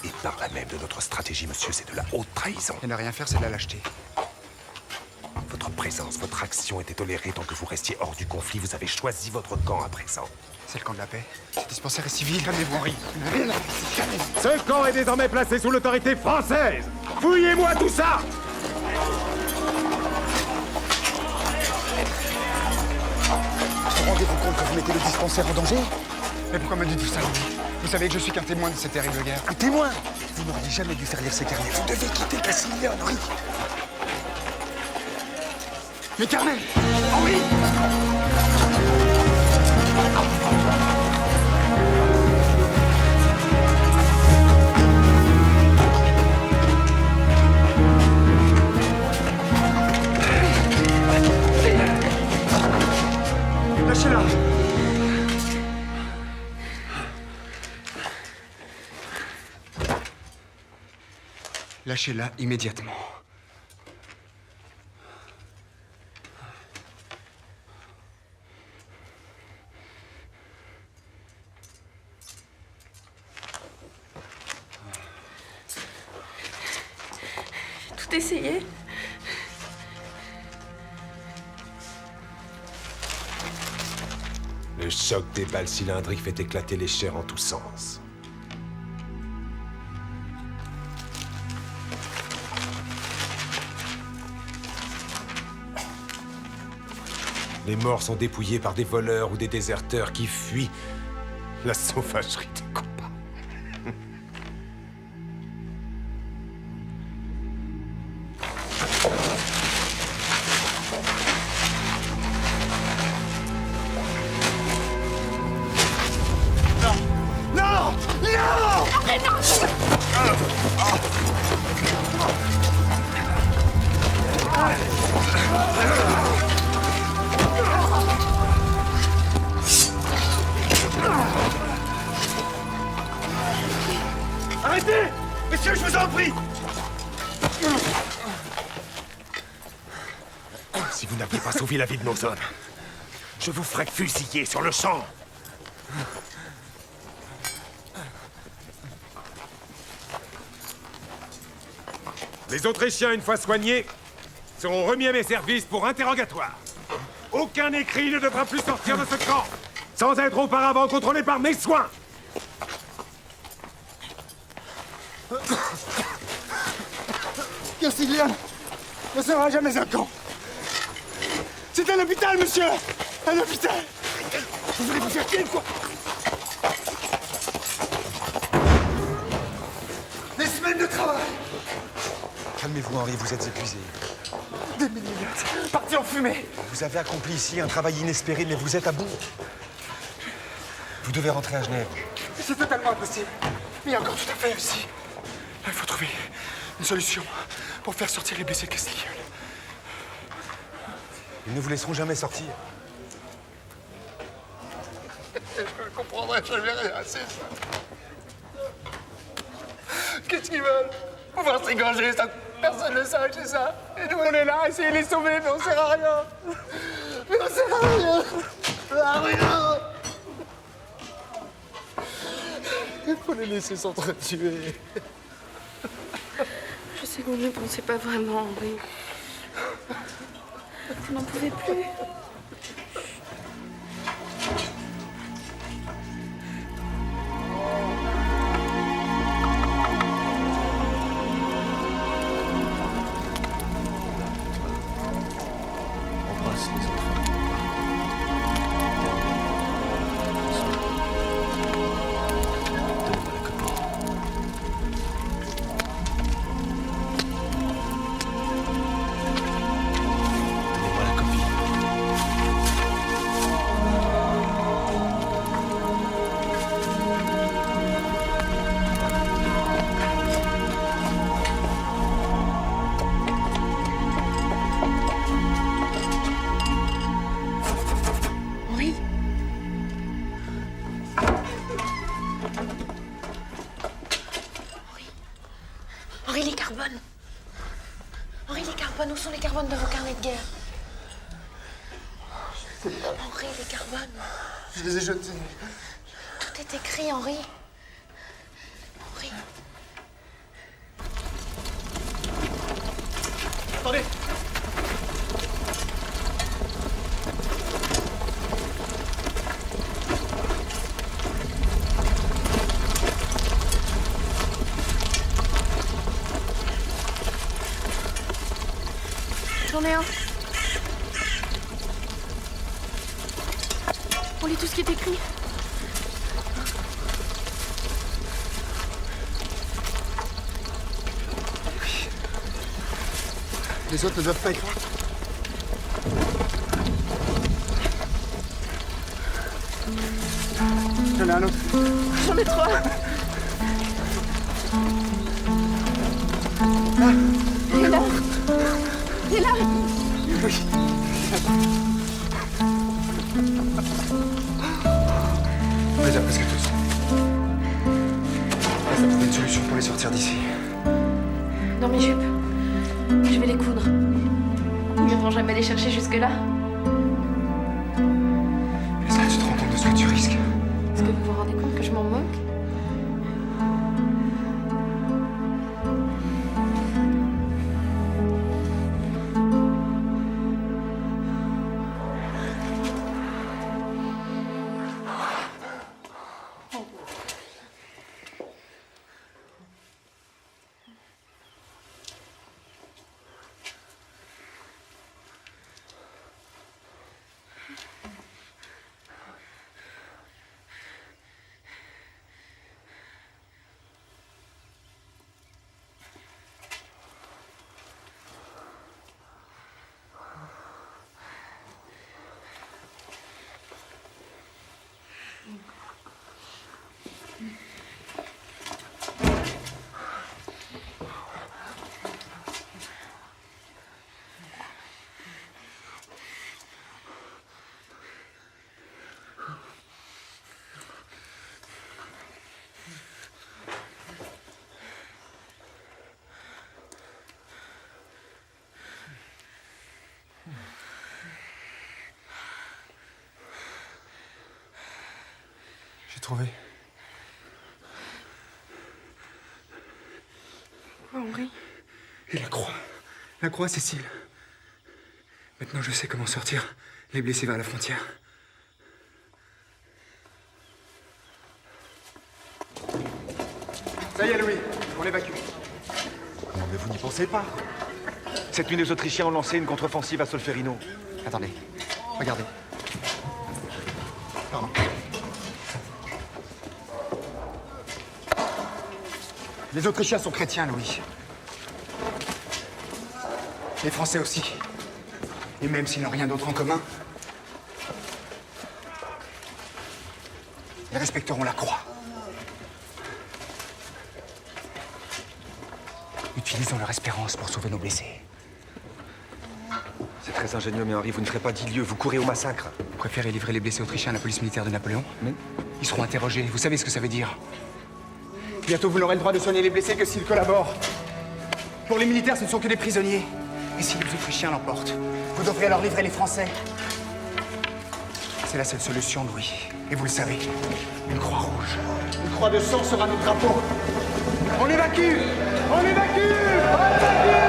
Et par là même de notre stratégie, monsieur, c'est de la haute trahison. Et ne rien faire, c'est de la lâcheté. Votre présence, votre action était tolérée tant que vous restiez hors du conflit. Vous avez choisi votre camp à présent. C'est le camp de la paix. Ce dispensaire est civil. Calmez-vous, Henri. Ce camp est désormais placé sous l'autorité française. Fouillez-moi tout ça! Vous rendez-vous compte que vous mettez le dispensaire en danger? Mais pourquoi me dites-vous ça, Louis? Vous savez que je suis qu'un témoin de cette terrible guerre. Un témoin? Vous n'auriez jamais dû faire lire ces carnets. Vous devez quitter Castiglione, Henri. Mes carnets! Henri! Lâchez-la! Lâchez-la immédiatement. Tout essayé. Le choc des balles cylindriques fait éclater les chairs en tous sens. Les morts sont dépouillés par des voleurs ou des déserteurs qui fuient la sauvagerie des combats. Non! Non! Arrêtez! Messieurs, je vous en prie! Si vous n'aviez pas sauvé la vie de nos hommes, je vous ferais fusiller sur le champ. Les Autrichiens, une fois soignés, seront remis à mes services pour interrogatoire. Aucun écrit ne devra plus sortir de ce camp sans être auparavant contrôlé par mes soins. Castiglione ne sera jamais un camp. C'est un hôpital, monsieur! Un hôpital! Vous voulez vous faire tuer, quoi? Des semaines de travail! Calmez-vous, Henri, vous êtes épuisé. Des milliers partis en fumée! Vous avez accompli ici un travail inespéré, mais vous êtes à bout. Vous devez rentrer à Genève. C'est totalement impossible. Il y a encore tout à faire ici. Il faut trouver une solution pour faire sortir les blessés de Castiglione. Ils ne vous laisseront jamais sortir. Je ne comprendrai jamais rien, c'est ça. Qu'est-ce qu'ils veulent? Pouvoir s'égorger sans que personne ne sache, c'est ça. Et nous, on est là à essayer de les sauver, mais on sert à rien. Mais on sert à rien. À rien. Il faut les laisser s'entretuer. Je sais que vous ne pensez pas vraiment, Henri. Vous n'en pouvez plus. Embrasse les enfants. Donne-moi la copie. Donnez-moi la copie. Henri. Henri les carbones. Henri les carbones. Carbone, où sont les carbones de vos carnets de guerre? Henri, les carbones. Je les ai jetés. Tout est écrit, Henri. Henri. Attendez! J'en ai un. On lit tout ce qui est écrit. Les autres ne doivent pas être là. J'en ai un autre. J'en ai trois. Ah. Il est là. Il est là. Oui. On les a presque tous. Ça trouver une solution pour les sortir d'ici. Dans mes jupes. Je vais les coudre. Ils viendront jamais les chercher jusque-là. Est-ce que tu te rends compte de ce que tu risques? Est-ce que vous vous rendez compte que je m'en moque? J'ai trouvé. Quoi, Henri? Et la croix. La croix, Cécile. Maintenant, je sais comment sortir les blessés vers la frontière. Ça y est, Louis, on l'évacue. Non, mais vous n'y pensez pas. Cette nuit, les Autrichiens ont lancé une contre-offensive à Solferino. Attendez, regardez. Pardon. Les Autrichiens sont chrétiens, Louis. Les Français aussi. Et même s'ils n'ont rien d'autre en commun, ils respecteront la croix. Utilisons leur espérance pour sauver nos blessés. C'est très ingénieux, mais Henri, vous ne ferez pas 10 lieues, vous courez au massacre. Vous préférez livrer les blessés autrichiens à la police militaire de Napoléon? Mais ils seront interrogés, vous savez ce que ça veut dire. Bientôt, vous n'aurez le droit de soigner les blessés que s'ils collaborent. Pour les militaires, ce ne sont que des prisonniers. Et si les Autrichiens l'emportent, vous devrez leur livrer les Français. C'est la seule solution, Louis. Et vous le savez, une croix rouge. Une croix de sang sera notre drapeau. On l'évacue! On l'évacue! On l'évacue!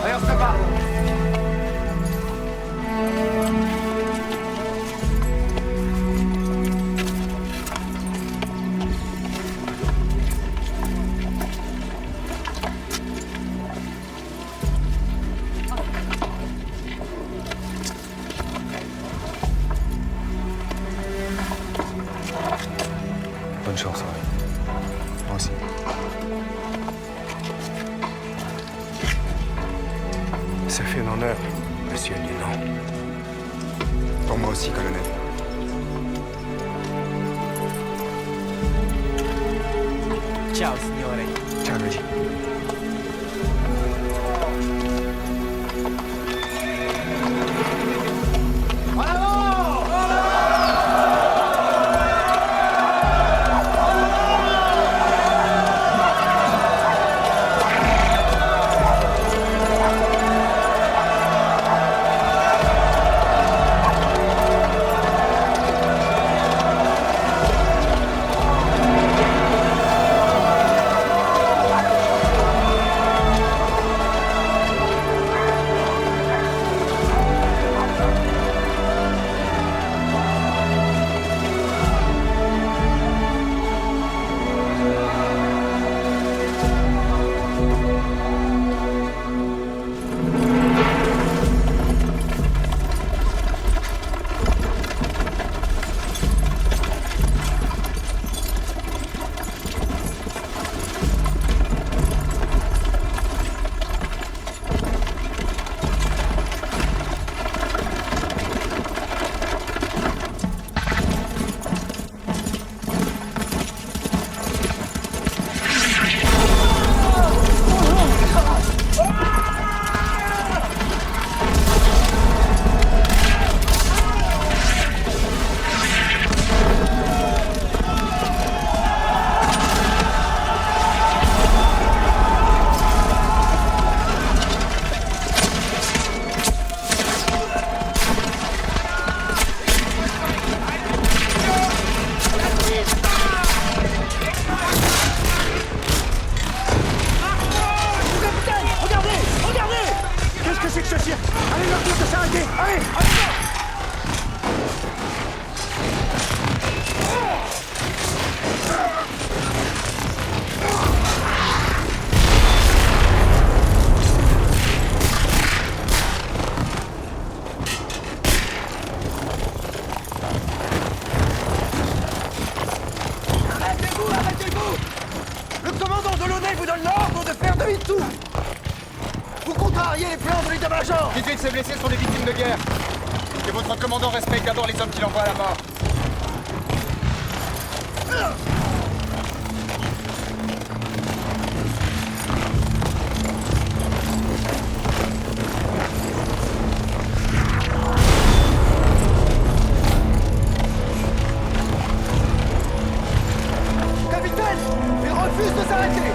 Allez, on se prépare. Bonne chance, Henri. Moi aussi. Ça fait un honneur, monsieur le lieutenant. Pour moi aussi, colonel. Ciao, signore. Ciao, Luigi. Dites-lui que ces blessés sont des victimes de guerre. Que votre commandant respecte d'abord les hommes qu'il envoie à la mort. Capitaine, il refuse de s'arrêter.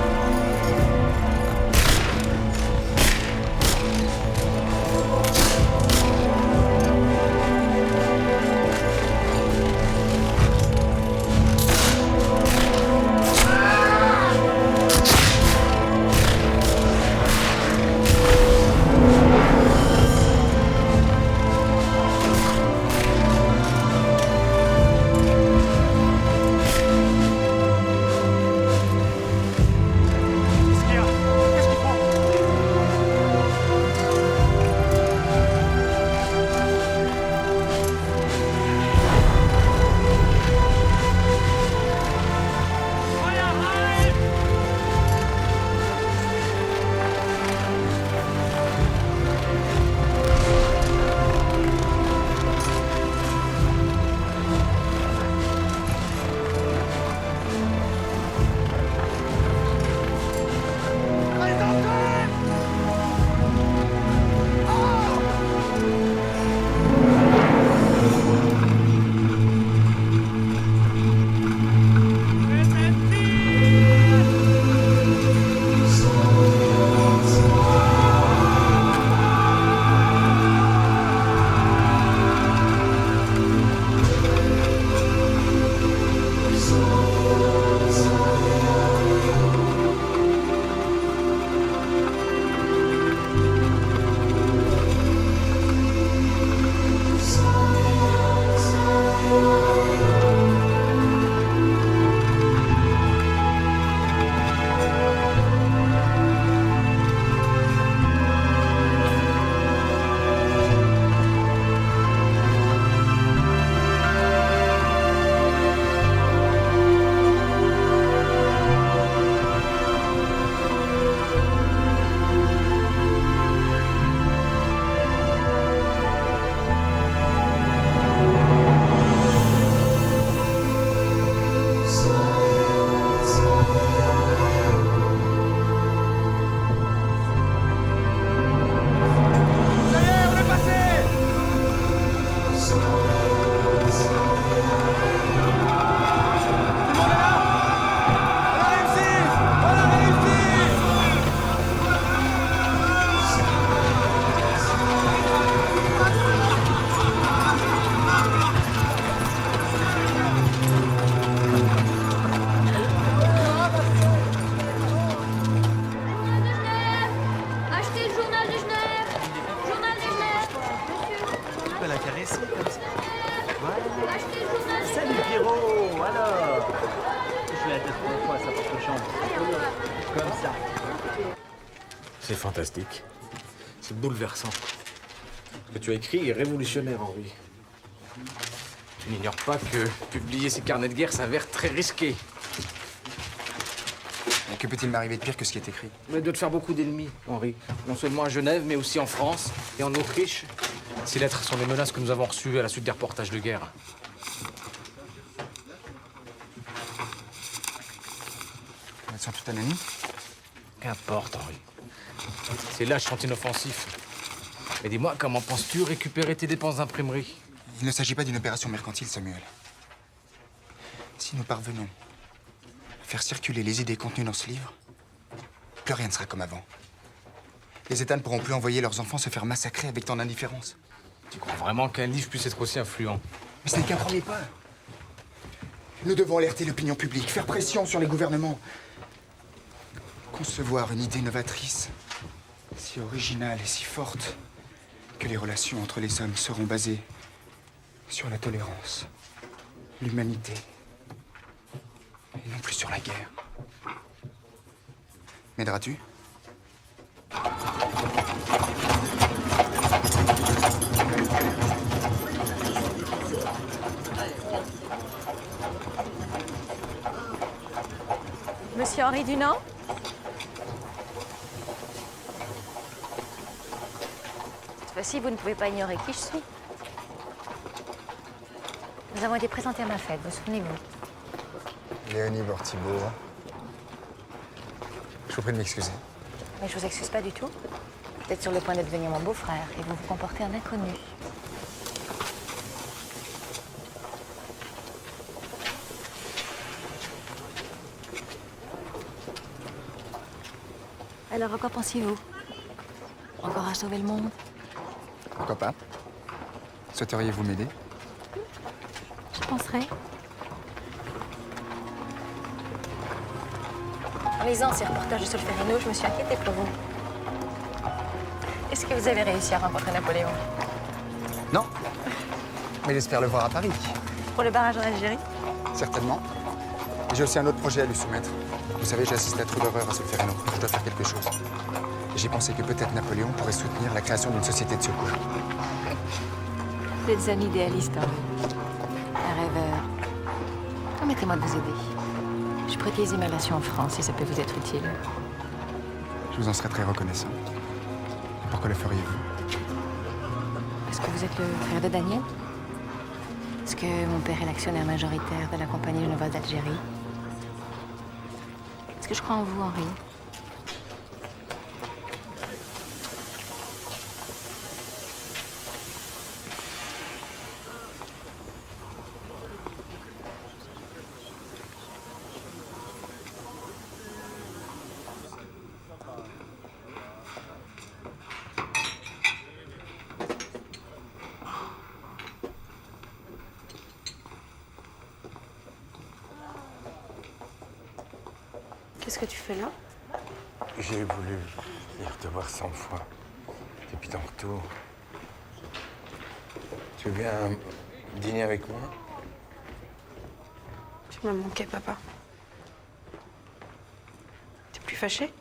Salut Pierrot, alors je vais la tête pour une fois à sa propre chambre. Comme ça. C'est fantastique. C'est bouleversant. Ce que tu as écrit est révolutionnaire, Henri. Tu n'ignores pas que publier ces carnets de guerre s'avère très risqué. Et que peut-il m'arriver de pire que ce qui est écrit? Mais de te faire beaucoup d'ennemis, Henri. Non seulement à Genève, mais aussi en France et en Autriche. Ces lettres sont les menaces que nous avons reçues à la suite des reportages de guerre. Elles sont toutes anonymes? Qu'importe, Henri. Ces lâches sont inoffensifs. Mais dis-moi, comment penses-tu récupérer tes dépenses d'imprimerie? Il ne s'agit pas d'une opération mercantile, Samuel. Si nous parvenons à faire circuler les idées contenues dans ce livre, plus rien ne sera comme avant. Les États ne pourront plus envoyer leurs enfants se faire massacrer avec tant d'indifférence. Tu crois vraiment qu'un livre puisse être aussi influent? Mais ce n'est qu'un premier pas. Nous devons alerter l'opinion publique, faire pression sur les gouvernements. Concevoir une idée novatrice, si originale et si forte, que les relations entre les hommes seront basées sur la tolérance, l'humanité, et non plus sur la guerre. M'aideras-tu? Monsieur Henri Dunant? Cette fois-ci, vous ne pouvez pas ignorer qui je suis. Nous avons été présentés à ma fête, vous souvenez-vous? Léonie Borthibaud. Je vous prie de m'excuser. Mais je vous excuse pas du tout. Vous êtes sur le point de devenir mon beau-frère et vous vous comportez en inconnu. Alors, à quoi pensez-vous? Encore à sauver le monde? Pourquoi pas? Souhaiteriez-vous m'aider? Je penserai. En lisant ces reportages de Solferino, je me suis inquiétée pour vous. Est-ce que vous avez réussi à rencontrer Napoléon? Non. Mais j'espère le voir à Paris. Pour le barrage en Algérie? Certainement. Et j'ai aussi un autre projet à lui soumettre. Vous savez, j'ai assisté à trop d'horreur à Solferino. Je dois faire quelque chose. Et j'ai pensé que peut-être Napoléon pourrait soutenir la création d'une société de secours. Vous êtes un idéaliste, Henri. Un rêveur. Permettez-moi de vous aider. Je prête les immolations en France, si ça peut vous être utile. Je vous en serais très reconnaissant. Et pourquoi le feriez-vous? Est-ce que vous êtes le frère de Daniel? Est-ce que mon père est l'actionnaire majoritaire de la compagnie genevoise d'Algérie? Est-ce que je crois en vous, Henri? Qu'est-ce que tu fais là? J'ai voulu venir te voir 100 fois depuis tantôt. Tu viens dîner avec moi? Tu m'as manqué, papa. T'es plus fâché?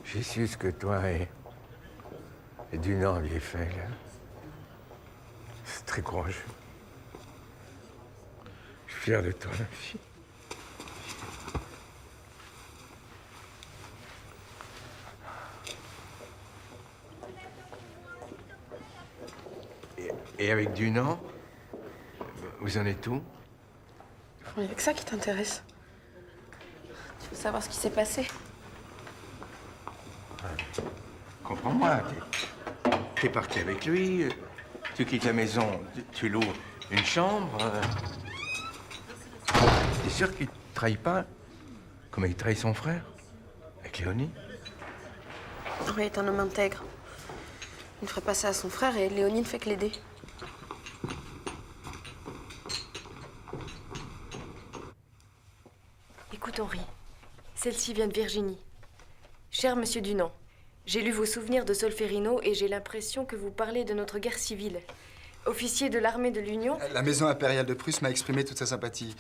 J'ai su ce que toi et Dunant aviez fait, là. C'est très courageux. Je suis fier de toi, ma fille. Et avec Dunant, vous en êtes où? Il n'y a que ça qui t'intéresse. Tu veux savoir ce qui s'est passé? Comprends-moi, t'es parti avec lui, tu quittes la maison, tu loues une chambre. T'es sûr qu'il te trahit pas comme il trahit son frère, avec Léonie? Henri est un homme intègre. Il ne ferait pas ça à son frère et Léonie ne fait que l'aider. Écoute, Henri, celle-ci vient de Virginie. Cher Monsieur Dunant, j'ai lu vos souvenirs de Solferino et j'ai l'impression que vous parlez de notre guerre civile. officier de l'armée de l'Union. La maison impériale de Prusse m'a exprimé toute sa sympathie.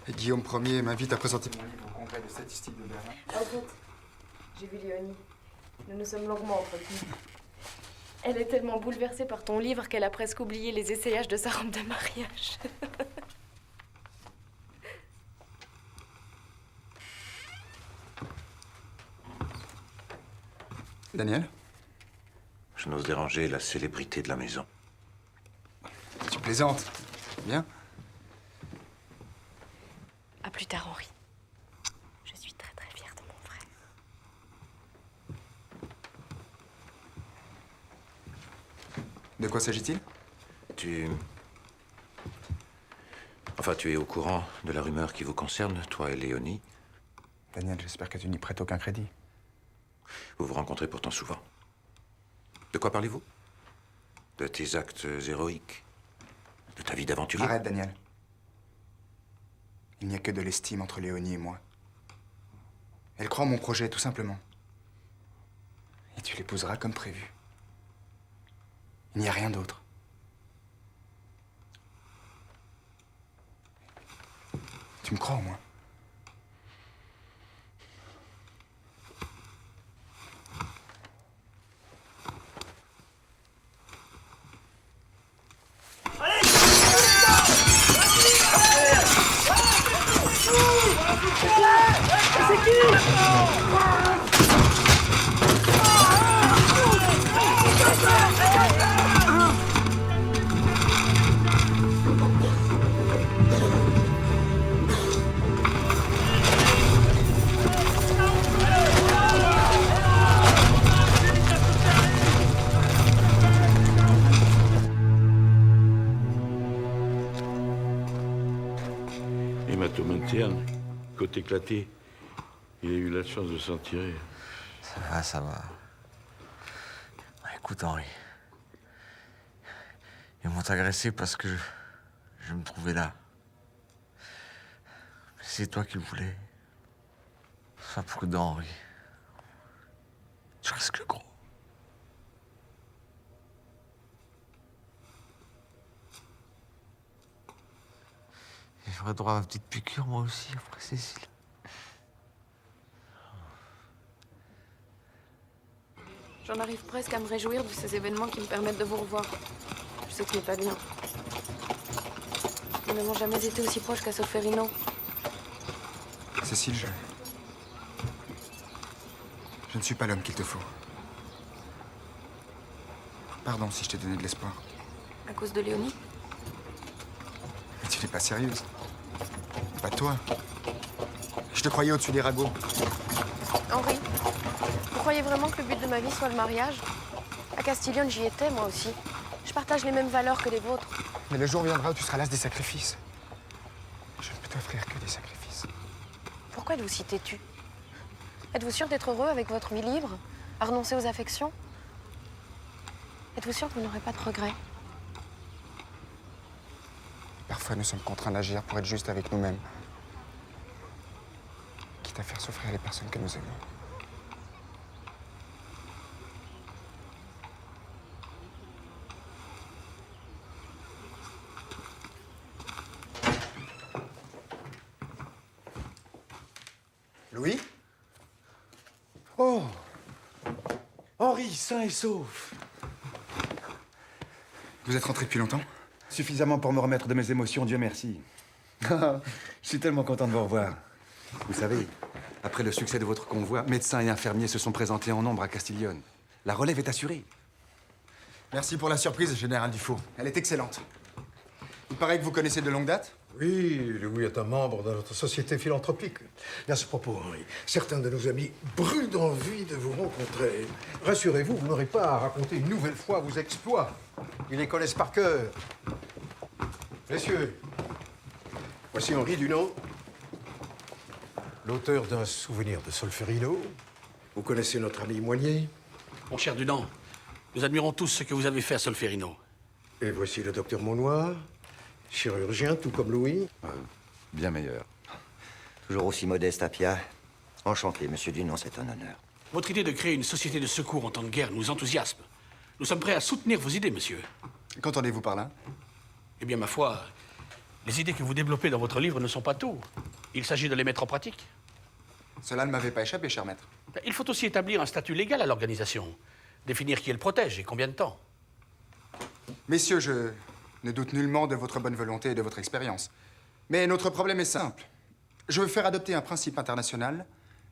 Et Guillaume Ier m'invite à présenter mon livre au congrès de statistiques de Berlin. En fait, j'ai vu Léonie. Nous nous sommes longuement entretenus. Elle est tellement bouleversée par ton livre qu'elle a presque oublié les essayages de sa robe de mariage. Daniel? Je n'ose déranger la célébrité de la maison. Tu plaisantes. Bien. À plus tard, Henri. Je suis très très fière de mon frère. De quoi s'agit-il? Enfin, tu es au courant de la rumeur qui vous concerne, toi et Léonie. Daniel, j'espère que tu n'y prêtes aucun crédit. Vous vous rencontrez pourtant souvent. De quoi parlez-vous? De tes actes héroïques? De ta vie d'aventurier? Arrête, Daniel. Il n'y a que de l'estime entre Léonie et moi. Elle croit en mon projet, tout simplement. Et tu l'épouseras comme prévu. Il n'y a rien d'autre. Tu me crois au moins? C'est qui? Hématome interne, côte éclatée. Il a eu la chance de s'en tirer. Ça va, ça va. Écoute, Henri. Ils m'ont agressé parce que je me trouvais là. C'est toi qui le voulais. Sois prudent, Henri. Tu risques le gros. J'aurais droit à une petite piqûre, moi aussi, après Cécile. J'en arrive presque à me réjouir de ces événements qui me permettent de vous revoir. Je sais que ce n'est pas bien. Nous n'avons jamais été aussi proches qu'à Solferino. Cécile, je ne suis pas l'homme qu'il te faut. Pardon si je t'ai donné de l'espoir. À cause de Léonie? Mais tu n'es pas sérieuse. Pas toi. Je te croyais au-dessus des ragots. Henri, vous croyez vraiment que le but de ma vie soit le mariage? À Castiglione, j'y étais, moi aussi. Je partage les mêmes valeurs que les vôtres. Mais le jour viendra où tu seras las des sacrifices. Je ne peux t'offrir que des sacrifices. Pourquoi êtes-vous si têtu? Êtes-vous sûr d'être heureux avec votre vie libre? À renoncer aux affections? Êtes-vous sûr que vous n'aurez pas de regrets? Parfois, nous sommes contraints d'agir pour être justes avec nous-mêmes. Quitte à faire souffrir les personnes que nous aimons. Louis? Oh! Henri, sain et sauf. Vous êtes rentré depuis longtemps? Suffisamment pour me remettre de mes émotions, Dieu merci. Je suis tellement content de vous revoir. Vous savez, après le succès de votre convoi, médecins et infirmiers se sont présentés en nombre à Castiglione. La relève est assurée. Merci pour la surprise, Général Dufault. Elle est excellente. Il paraît que vous connaissez de longue date? Oui, Louis est un membre de notre société philanthropique. Et à ce propos, Henri, certains de nos amis brûlent d'envie de vous rencontrer. Rassurez-vous, vous n'aurez pas à raconter une nouvelle fois vos exploits. Ils les connaissent par cœur. Messieurs, voici Henri Dunant, l'auteur d'un souvenir de Solferino. Vous connaissez notre ami Moignet. Mon cher Dunant, nous admirons tous ce que vous avez fait à Solferino. Et voici le docteur Monnoir, chirurgien, tout comme Louis. Bien meilleur. Toujours aussi modeste, Appia. Enchanté, monsieur Dunant, c'est un honneur. Votre idée de créer une société de secours en temps de guerre nous enthousiasme. Nous sommes prêts à soutenir vos idées, monsieur. Qu'entendez-vous par là? Eh bien, ma foi, les idées que vous développez dans votre livre ne sont pas tout. Il s'agit de les mettre en pratique. Cela ne m'avait pas échappé, cher maître. Il faut aussi établir un statut légal à l'organisation. Définir qui elle protège et combien de temps. Messieurs, je ne doute nullement de votre bonne volonté et de votre expérience. Mais notre problème est simple. Je veux faire adopter un principe international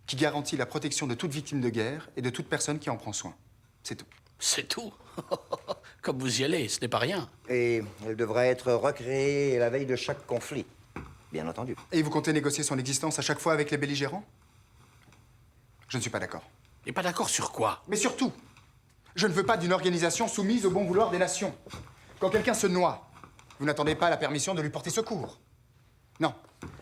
qui garantit la protection de toute victime de guerre et de toute personne qui en prend soin. C'est tout. C'est tout? Comme vous y allez, ce n'est pas rien. Et elle devra être recréée à la veille de chaque conflit, bien entendu. Et vous comptez négocier son existence à chaque fois avec les belligérants? Je ne suis pas d'accord. Et pas d'accord sur quoi? Mais surtout, je ne veux pas d'une organisation soumise au bon vouloir des nations. Quand quelqu'un se noie, vous n'attendez pas la permission de lui porter secours. Non,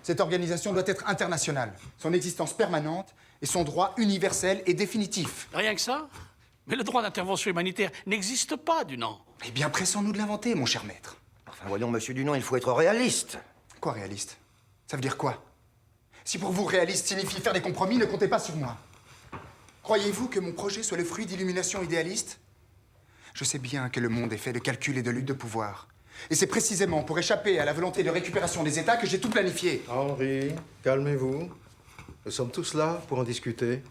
cette organisation doit être internationale, son existence permanente et son droit universel et définitif. Rien que ça? Mais le droit d'intervention humanitaire n'existe pas, Dunant. Eh bien, pressons-nous de l'inventer, mon cher maître. Enfin, voyons, monsieur Dunant, il faut être réaliste. Quoi, réaliste? Ça veut dire quoi? Si pour vous, réaliste signifie faire des compromis, ne comptez pas sur moi. Croyez-vous que mon projet soit le fruit d'illuminations idéalistes? Je sais bien que le monde est fait de calculs et de luttes de pouvoir. Et c'est précisément pour échapper à la volonté de récupération des États que j'ai tout planifié. Henri, calmez-vous. Nous sommes tous là pour en discuter.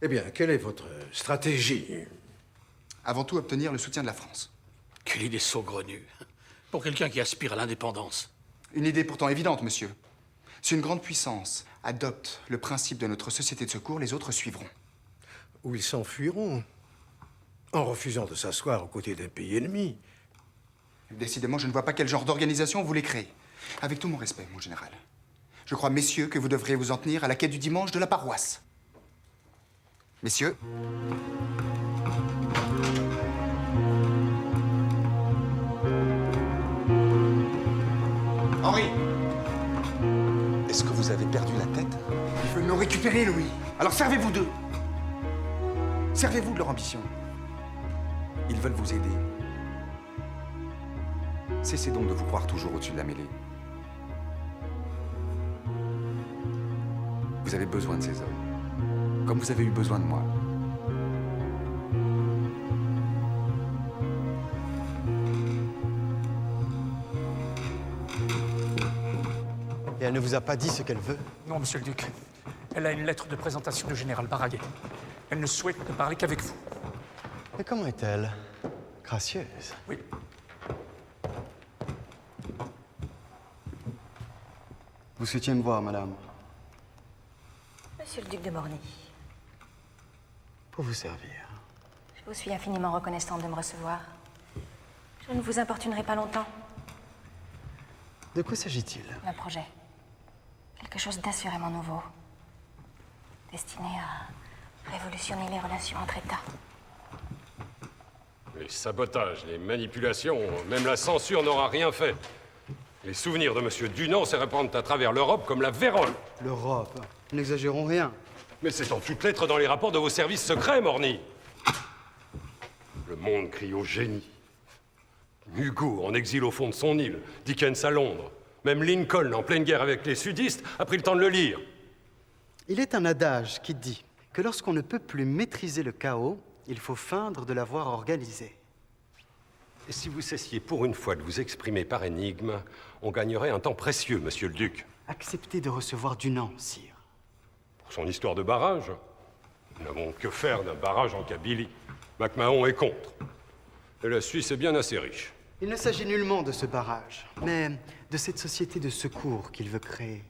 Eh bien, quelle est votre stratégie? Avant tout, obtenir le soutien de la France. Quelle idée saugrenue. Pour quelqu'un qui aspire à l'indépendance. Une idée pourtant évidente, monsieur. Si une grande puissance adopte le principe de notre société de secours, les autres suivront. Ou ils s'enfuiront, en refusant de s'asseoir aux côtés d'un pays ennemi. Décidément, je ne vois pas quel genre d'organisation vous voulez créer. Avec tout mon respect, mon général. Je crois, messieurs, que vous devriez vous en tenir à la quête du dimanche de la paroisse. Messieurs. Henri! Est-ce que vous avez perdu la tête? Ils veulent nous récupérer, Louis. Alors servez-vous d'eux. Servez-vous de leur ambition. Ils veulent vous aider. Cessez donc de vous croire toujours au-dessus de la mêlée. Vous avez besoin de ces hommes, comme vous avez eu besoin de moi. Et elle ne vous a pas dit ce qu'elle veut? Non, monsieur le duc. Elle a une lettre de présentation du général Baraguet. Elle ne souhaite ne parler qu'avec vous. Mais comment est-elle? Gracieuse. Oui. Vous souhaitiez me voir, madame? Monsieur le duc de Morny, Pour vous servir. je vous suis infiniment reconnaissante de me recevoir. Je ne vous importunerai pas longtemps. De quoi s'agit-il? Un projet. Quelque chose d'assurément nouveau. Destiné à révolutionner les relations entre États. Les sabotages, les manipulations, même la censure n'aura rien fait. Les souvenirs de M. Dunant se répandent à travers l'Europe comme la vérole. L'Europe? N'exagérons rien. Mais c'est en toutes lettres dans les rapports de vos services secrets, Morny. Le monde crie au génie. Hugo, en exil au fond de son île. Dickens à Londres. Même Lincoln, en pleine guerre avec les sudistes, a pris le temps de le lire. Il est un adage qui dit que lorsqu'on ne peut plus maîtriser le chaos, il faut feindre de l'avoir organisé. Et si vous cessiez pour une fois de vous exprimer par énigme, on gagnerait un temps précieux, monsieur le duc. Acceptez de recevoir Dunant, sire. Pour son histoire de barrage, nous n'avons que faire d'un barrage en Kabylie. MacMahon est contre. Et la Suisse est bien assez riche. Il ne s'agit nullement de ce barrage, mais de cette société de secours qu'il veut créer.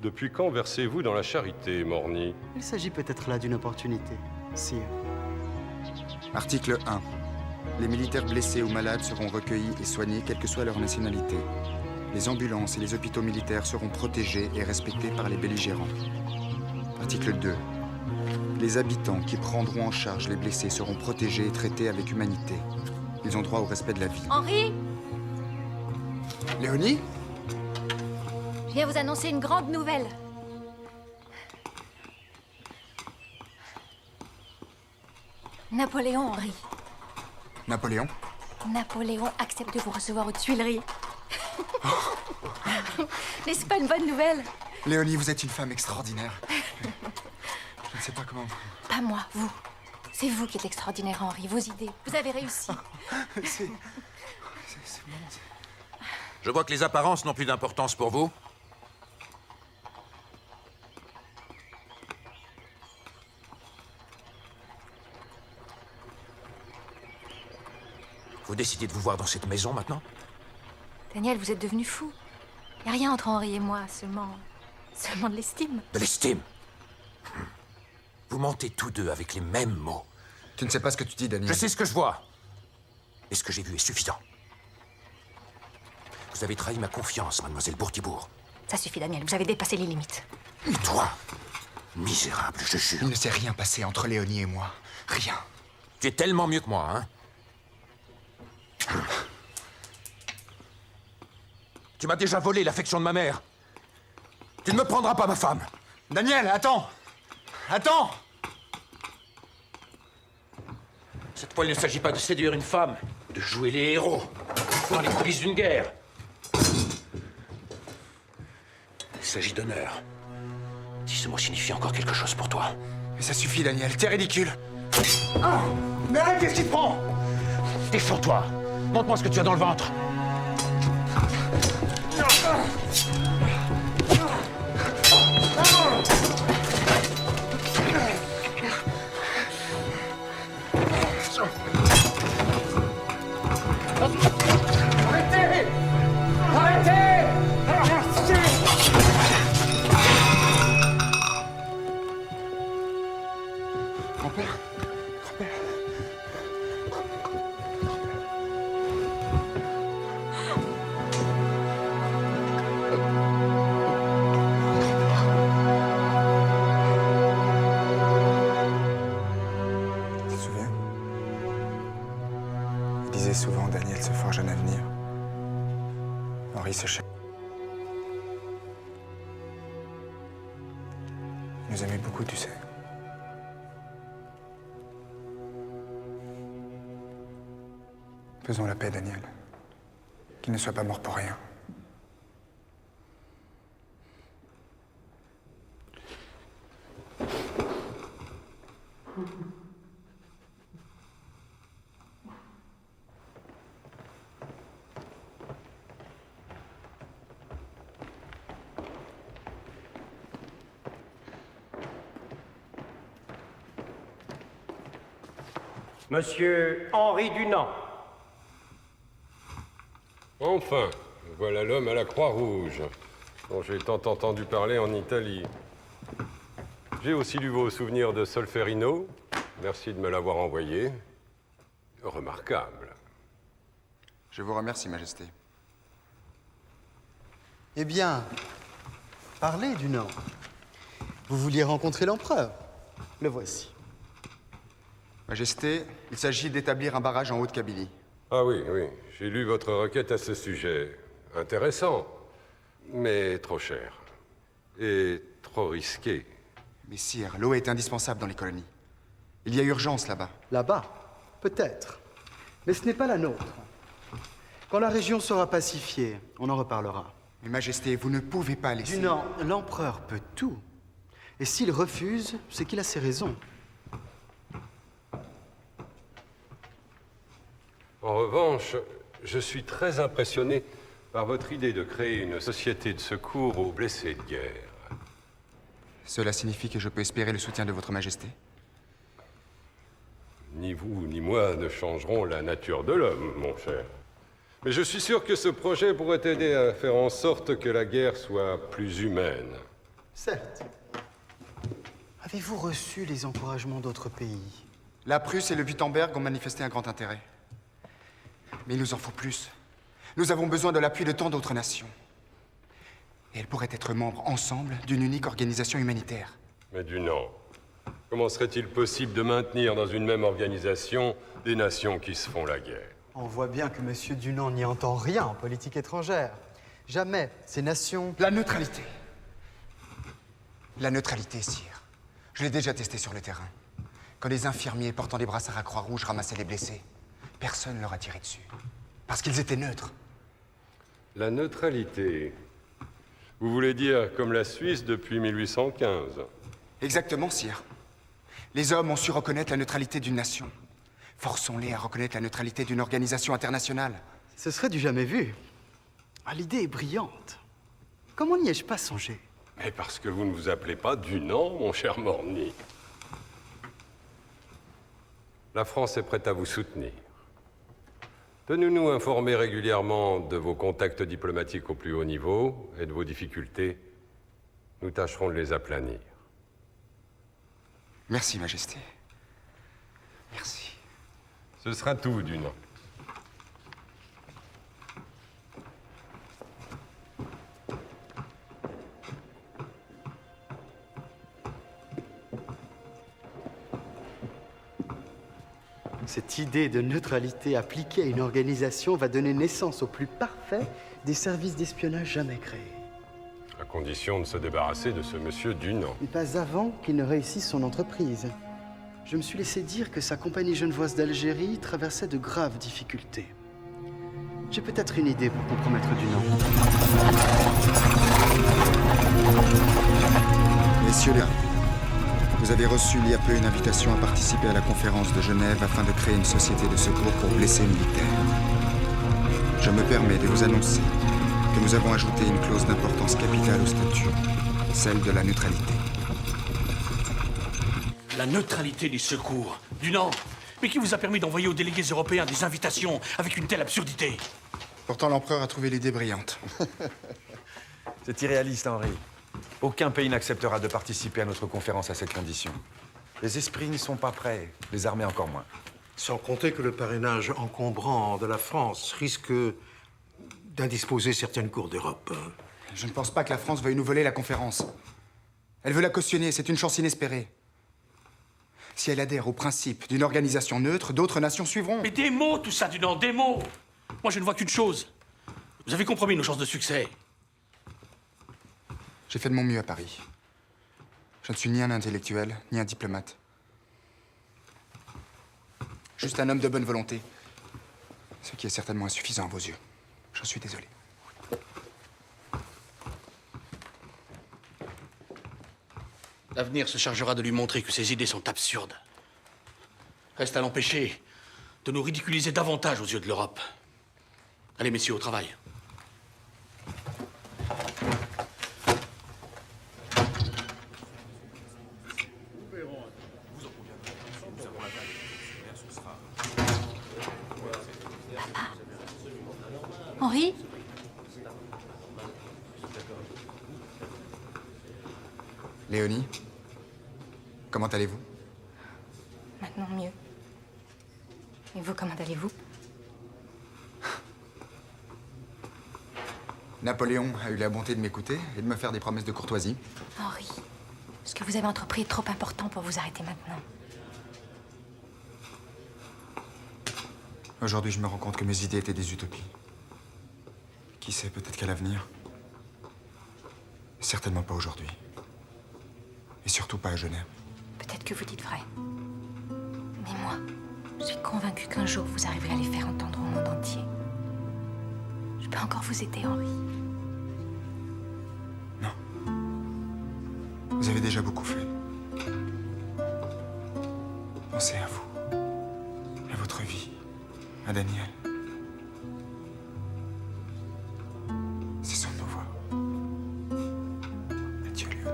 Depuis quand versez-vous dans la charité, Morny? Il s'agit peut-être là d'une opportunité, sire. Article 1. Les militaires blessés ou malades seront recueillis et soignés, quelle que soit leur nationalité. Les ambulances et les hôpitaux militaires seront protégés et respectés par les belligérants. Article 2. Les habitants qui prendront en charge les blessés seront protégés et traités avec humanité. Ils ont droit au respect de la vie. Henri, Léonie? je viens vous annoncer une grande nouvelle. Napoléon, Henri. Napoléon? Napoléon accepte de vous recevoir aux Tuileries. N'est-ce pas une bonne nouvelle? Léonie, vous êtes une femme extraordinaire. Je ne sais pas comment... Pas moi, vous. C'est vous qui êtes extraordinaire, Henri. Vos idées. Vous avez réussi. C'est bon. Je vois que les apparences n'ont plus d'importance pour vous. Vous décidez de vous voir dans cette maison maintenant? Daniel, vous êtes devenu fou. Il n'y a rien entre Henri et moi, seulement de l'estime. De l'estime? Vous mentez tous deux avec les mêmes mots. Tu ne sais pas ce que tu dis, Daniel. Je sais ce que je vois. Et ce que j'ai vu est suffisant. Vous avez trahi ma confiance, mademoiselle Bourtibourg. Ça suffit, Daniel. Vous avez dépassé les limites. Et toi, misérable, je jure. Il ne s'est rien passé entre Léonie et moi. Rien. Tu es tellement mieux que moi, hein? Tu m'as déjà volé l'affection de ma mère. Tu ne me prendras pas ma femme. Daniel, attends! Attends! Cette fois, il ne s'agit pas de séduire une femme, de jouer les héros dans les coulisses d'une guerre. Il s'agit d'honneur. Si ce mot signifie encore quelque chose pour toi. Mais ça suffit, Daniel. T'es ridicule. Ah! Mais arrête, qu'est-ce qui te prend? Défends-toi. Montre-moi ce que tu as dans le ventre. Arrêtez! Arrêtez! Grand-père? Tu te souviens? Il disait souvent, Daniel se forge un avenir. Henri se cherche. Il nous aimait beaucoup, tu sais. Faisons la paix, Daniel. Qu'il ne soit pas mort pour rien. Monsieur Henri Dunant. Enfin, voilà l'homme à la Croix-Rouge, dont j'ai tant entendu parler en Italie. J'ai aussi lu vos souvenirs de Solferino. Merci de me l'avoir envoyé. Remarquable. Je vous remercie, Majesté. Eh bien, parlez, Dunant. Vous vouliez rencontrer l'empereur. Le voici. Majesté, il s'agit d'établir un barrage en Haute-Kabylie. Ah oui, oui, j'ai lu votre requête à ce sujet. Intéressant, mais trop cher. Et trop risqué. Mais sire, l'eau est indispensable dans les colonies. Il y a urgence là-bas. Là-bas, peut-être. Mais ce n'est pas la nôtre. Quand la région sera pacifiée, on en reparlera. Mais Majesté, vous ne pouvez pas laisser... Dunant, l'empereur peut tout. Et s'il refuse, c'est qu'il a ses raisons. En revanche, je suis très impressionné par votre idée de créer une société de secours aux blessés de guerre. Cela signifie que je peux espérer le soutien de votre Majesté? Ni vous ni moi ne changerons la nature de l'homme, mon cher. Mais je suis sûr que ce projet pourrait aider à faire en sorte que la guerre soit plus humaine. Certes. Avez-vous reçu les encouragements d'autres pays? La Prusse et le Wittenberg ont manifesté un grand intérêt. Mais il nous en faut plus. Nous avons besoin de l'appui de tant d'autres nations. Et elles pourraient être membres ensemble d'une unique organisation humanitaire. Mais Dunant, comment serait-il possible de maintenir dans une même organisation des nations qui se font la guerre? On voit bien que M. Dunant n'y entend rien en politique étrangère. Jamais ces nations... La neutralité. La neutralité, sire. Je l'ai déjà testé sur le terrain. Quand les infirmiers portant des brassards à Croix-Rouge ramassaient les blessés, personne ne leur a tiré dessus. Parce qu'ils étaient neutres. La neutralité. Vous voulez dire comme la Suisse depuis 1815? Exactement, sire. Les hommes ont su reconnaître la neutralité d'une nation. Forçons-les à reconnaître la neutralité d'une organisation internationale. Ce serait du jamais vu. Ah, l'idée est brillante. Comment n'y ai-je pas songé? Mais parce que vous ne vous appelez pas Dunant, mon cher Morny. La France est prête à vous soutenir. Tenez-nous informés régulièrement de vos contacts diplomatiques au plus haut niveau et de vos difficultés. Nous tâcherons de les aplanir. Merci, Majesté. Merci. Ce sera tout, Dunant. Cette idée de neutralité appliquée à une organisation va donner naissance au plus parfait des services d'espionnage jamais créés. À condition de se débarrasser de ce monsieur Dunant. Mais pas avant qu'il ne réussisse son entreprise. Je me suis laissé dire que sa compagnie genevoise d'Algérie traversait de graves difficultés. J'ai peut-être une idée pour compromettre Dunant. Messieurs les... Vous avez reçu il y a peu une invitation à participer à la conférence de Genève afin de créer une société de secours pour blessés militaires. Je me permets de vous annoncer que nous avons ajouté une clause d'importance capitale au statut, celle de la neutralité. La neutralité des secours. Dunant, mais qui vous a permis d'envoyer aux délégués européens des invitations avec une telle absurdité? Pourtant, l'empereur a trouvé l'idée brillante. C'est irréaliste, Henri. Aucun pays n'acceptera de participer à notre conférence à cette condition. Les esprits n'y sont pas prêts, les armées encore moins. Sans compter que le parrainage encombrant de la France risque d'indisposer certaines cours d'Europe. Je ne pense pas que la France veuille nous voler la conférence. Elle veut la cautionner, c'est une chance inespérée. Si elle adhère au principe d'une organisation neutre, d'autres nations suivront. Mais des mots, tout ça, Dunant, des mots. Moi, je ne vois qu'une chose. Vous avez compromis nos chances de succès. J'ai fait de mon mieux à Paris. Je ne suis ni un intellectuel, ni un diplomate. Juste un homme de bonne volonté. Ce qui est certainement insuffisant à vos yeux. J'en suis désolé. L'avenir se chargera de lui montrer que ses idées sont absurdes. Reste à l'empêcher de nous ridiculiser davantage aux yeux de l'Europe. Allez, messieurs, au travail. Henri? Léonie, comment allez-vous? Maintenant mieux. Et vous, comment allez-vous? Napoléon a eu la bonté de m'écouter et de me faire des promesses de courtoisie. Henri, ce que vous avez entrepris est trop important pour vous arrêter maintenant. Aujourd'hui, je me rends compte que mes idées étaient des utopies. Qui sait, peut-être qu'à l'avenir. Certainement pas aujourd'hui. Et surtout pas à Genève. Peut-être que vous dites vrai. Mais moi, je suis convaincue qu'un jour, vous arriverez à les faire entendre au monde entier. Je peux encore vous aider, Henri. Vous avez déjà beaucoup fait. Pensez à vous, à votre vie, à Daniel. Cessons de nous voir. Adieu, Léonie.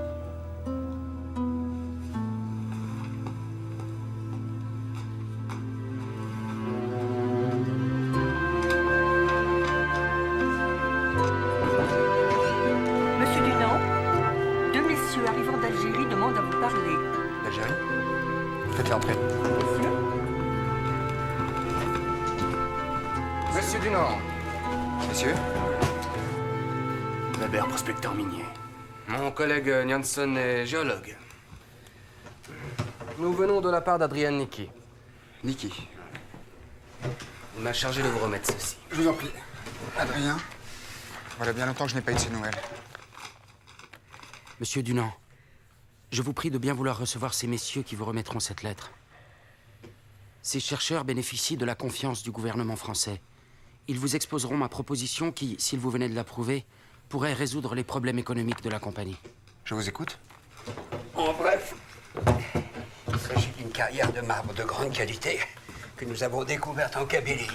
Monsieur Dunant, deux messieurs arrivant d'Algérie demandent à vous parler. D'Algérie? Faites-les entrer. Monsieur Dunant. Messieurs. Weber, prospecteur minier. Mon collègue Janssen est géologue. Nous venons de la part d'Adrien Niki. Niki. Il m'a chargé de vous remettre ceci. Je vous en prie. Adrien, voilà bien longtemps que je n'ai pas eu de ces nouvelles. Monsieur Dunant, je vous prie de bien vouloir recevoir ces messieurs qui vous remettront cette lettre. Ces chercheurs bénéficient de la confiance du gouvernement français. Ils vous exposeront ma proposition qui, s'il vous venait de l'approuver, pourrait résoudre les problèmes économiques de la compagnie. Je vous écoute. En bref, il carrière de marbre de grande qualité que nous avons découverte en Kabylie.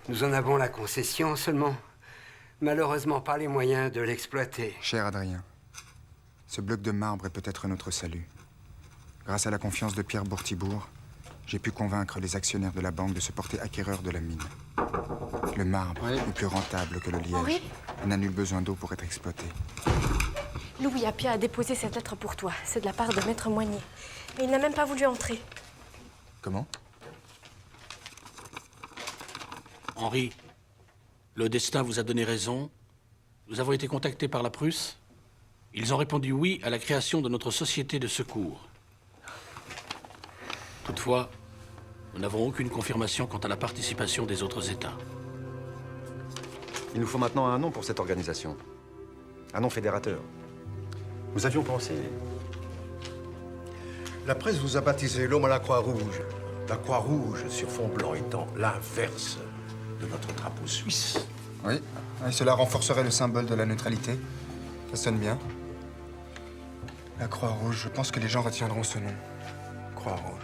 Nous en avons la concession, seulement malheureusement pas les moyens de l'exploiter. Cher Adrien, ce bloc de marbre est peut-être notre salut. Grâce à la confiance de Pierre Bourtibourg, j'ai pu convaincre les actionnaires de la banque de se porter acquéreurs de la mine. Le marbre est plus rentable que le liège. Henri ? Il n'a nul besoin d'eau pour être exploité. Louis Appia a déposé cette lettre pour toi. C'est de la part de Maître Moignet. Mais il n'a même pas voulu entrer. Comment? Henri, le destin vous a donné raison. Nous avons été contactés par la Prusse. Ils ont répondu oui à la création de notre société de secours. Toutefois, nous n'avons aucune confirmation quant à la participation des autres États. Il nous faut maintenant un nom pour cette organisation. Un nom fédérateur. Nous avions pensé... La presse vous a baptisé l'homme à la Croix-Rouge. La Croix-Rouge sur fond blanc étant l'inverse de notre drapeau suisse. Oui, et cela renforcerait le symbole de la neutralité. Ça sonne bien. La Croix-Rouge, je pense que les gens retiendront ce nom. Croix-Rouge.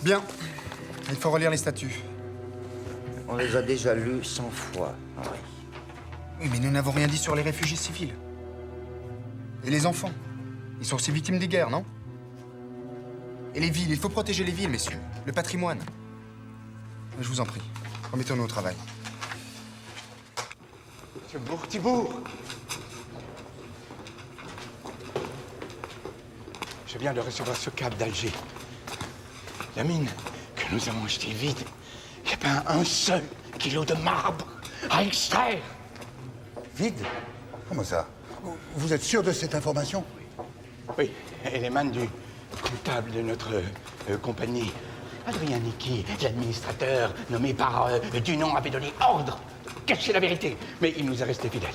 Bien. Il faut relire les statuts. On les a déjà lus 100 fois, Henri. Oui, mais nous n'avons rien dit sur les réfugiés civils. Et les enfants. Ils sont aussi victimes des guerres, non? Et les villes, il faut protéger les villes, messieurs. Le patrimoine. Je vous en prie, remettons-nous au travail. Monsieur Bourtibourg! Je viens de recevoir ce câble d'Alger. La mine que nous avons achetée vide. Il n'y a pas un seul kilo de marbre à extraire. Vide? Comment ça? Vous êtes sûr de cette information? Oui, elle émane du comptable de notre compagnie. Adrien Niki, l'administrateur nommé par Dunon, avait donné ordre de cacher la vérité. Mais il nous est resté fidèle.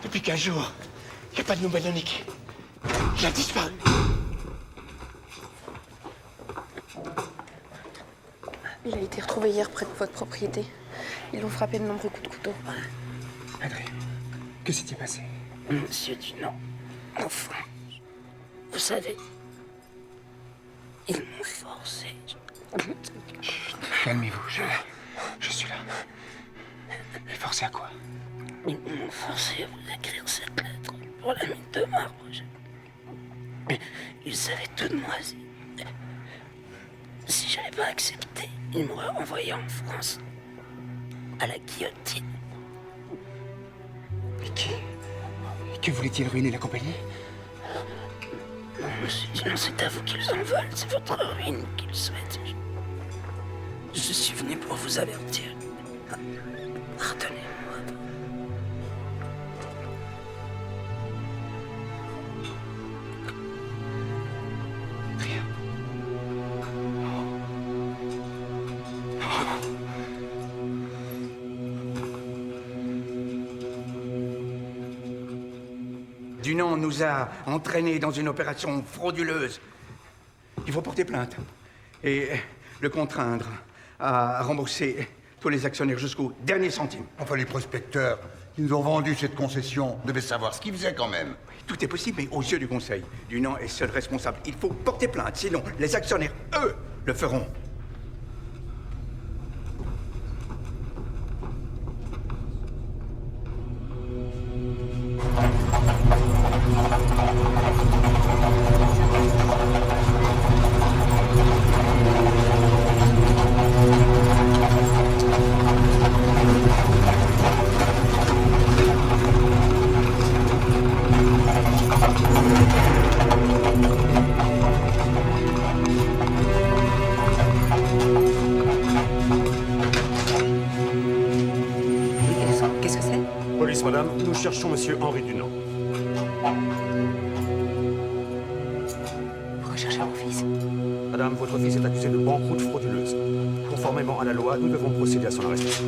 Depuis 15 jours, il n'y a pas de nouvelles de Niki. Il a disparu. Il a été retrouvé hier près de votre propriété. Ils l'ont frappé de nombreux coups de couteau. Adrien, que s'est-il passé? Monsieur Dunon, enfin, vous savez, ils m'ont forcé. Calmez-vous, je suis là. Et forcé à quoi? Ils m'ont forcé à vous écrire cette lettre pour la mine de marbre. Ils savaient tout de moi. Si j'avais pas accepté, ils m'auraient envoyé en France, à la guillotine. Et que voulait-il ruiner la compagnie? Non, monsieur Dunon, c'est à vous qu'ils en veulent. C'est votre ruine qu'ils souhaitent. Je suis venu pour vous avertir. Pardonnez-moi. Dunon nous a entraînés dans une opération frauduleuse. Il faut porter plainte et le contraindre à rembourser tous les actionnaires jusqu'au dernier centime. Enfin, les prospecteurs qui nous ont vendu cette concession devaient savoir ce qu'ils faisaient quand même. Tout est possible, mais aux yeux du Conseil, Dunon est seul responsable. Il faut porter plainte, sinon les actionnaires, eux, le feront. Qu'est-ce que c'est? Police, madame, nous cherchons monsieur Henri Dunon. Vous recherchez mon fils? Madame, votre fils est accusé de banqueroute frauduleuse. Conformément à la loi, nous devons procéder à son arrestation.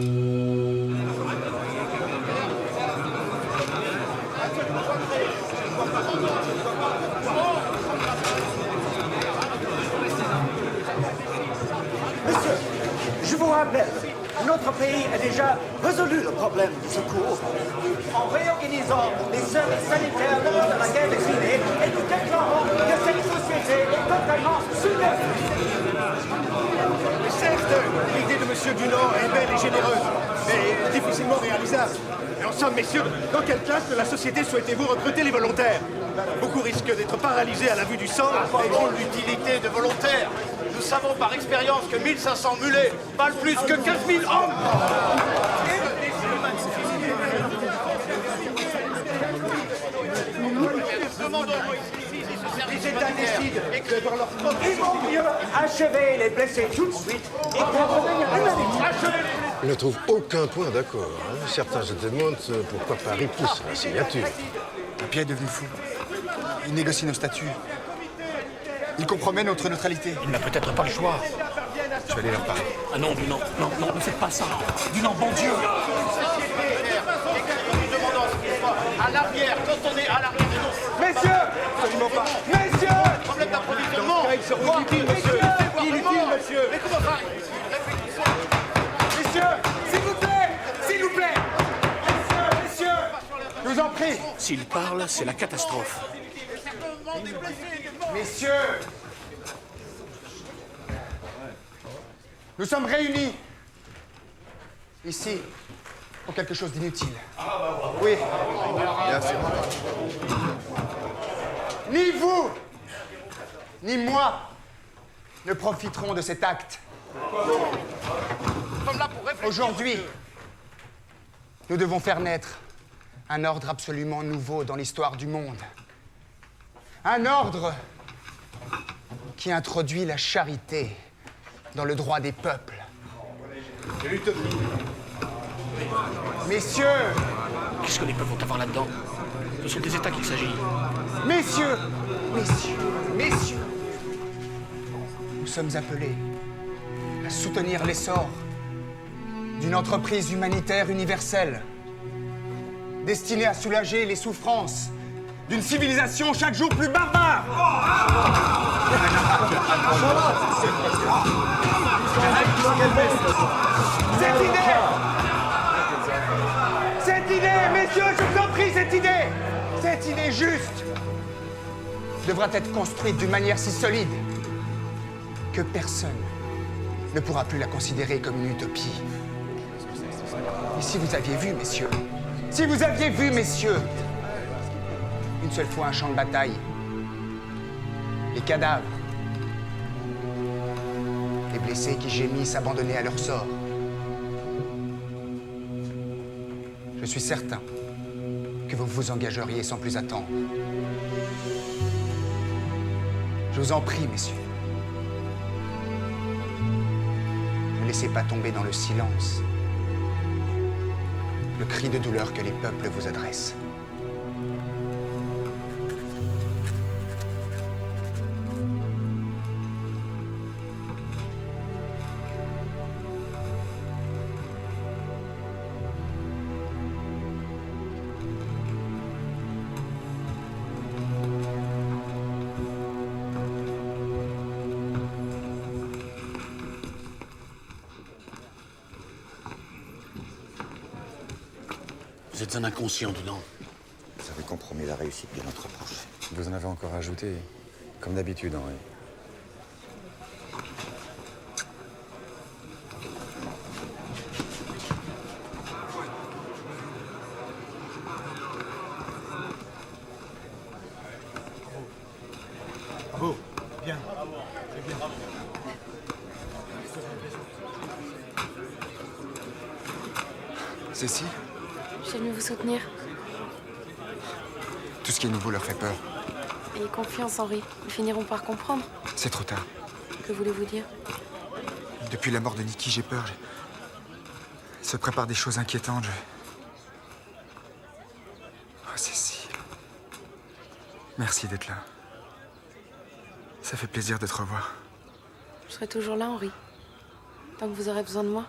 Monsieur, je vous rappelle notre pays a déjà résolu le problème du secours en réorganisant les services sanitaires lors de la guerre des idées et nous déclarons que cette société est totalement subversive. Certes, l'idée de M. Dunant est belle et généreuse, mais difficilement réalisable. Et en somme, messieurs, dans quelle classe de la société souhaitez-vous recruter les volontaires? Beaucoup risquent d'être paralysés à la vue du sang. Quelle l'utilité de volontaires? Nous savons par expérience que 1500 mulets valent plus que 15 000 hommes. Les États décident que dans leur propre... Ils vont mieux achever les blessés tout de suite et Ils ne trouvent aucun point d'accord. Certains se demandent pourquoi Paris pousse la signature. Pierre est devenu fou. Il négocie nos statuts. Il compromet notre neutralité. Il n'a peut-être pas le choix. Je vais aller leur parler. Ah non, non, non, non, ne faites pas ça. Dunant, bon Dieu. Nous demandons qu'il soit à l'arrière, quand on est à l'arrière de nos... Messieurs! Absolument pas. Messieurs! Problème d'approvisionnement. Inutile, monsieur. Inutile, monsieur. Mais comment ça? Messieurs! S'il vous plaît! S'il vous plaît! Messieurs! Je vous en prie! S'il parle, c'est la catastrophe. Messieurs! Nous sommes réunis ici pour quelque chose d'inutile. Oui. Bien sûr. Ni vous, ni moi ne profiterons de cet acte. Aujourd'hui, nous devons faire naître un ordre absolument nouveau dans l'histoire du monde. Un ordre qui introduit la charité dans le droit des peuples. Messieurs! Qu'est-ce que les peuples vont avoir là-dedans? Ce sont des États qu'il s'agit. Messieurs! Messieurs! Messieurs! Nous sommes appelés à soutenir l'essor d'une entreprise humanitaire universelle destinée à soulager les souffrances d'une civilisation chaque jour plus barbare. Cette idée, messieurs, je vous en prie, cette idée juste devra être construite d'une manière si solide que personne ne pourra plus la considérer comme une utopie. Et si vous aviez vu, messieurs, une seule fois un champ de bataille, les cadavres, les blessés qui gémissent abandonnés à leur sort, je suis certain que vous vous engageriez sans plus attendre. Je vous en prie, messieurs. Ne laissez pas tomber dans le silence le cri de douleur que les peuples vous adressent. Vous êtes un inconscient, Dunant. Vous avez compromis la réussite de notre projet. Vous en avez encore ajouté, comme d'habitude, Henri. Bravo. Bien. C'est bien. Cécile, Je suis venue vous soutenir. tout ce qui est nouveau leur fait peur. Ayez confiance, Henri. Ils finiront par comprendre. C'est trop tard. Que voulez-vous dire? Depuis la mort de Niki, j'ai peur. Il se prépare des choses inquiétantes. Oh, Cécile. Merci d'être là. Ça fait plaisir de te revoir. Je serai toujours là, Henri. Tant que vous aurez besoin de moi.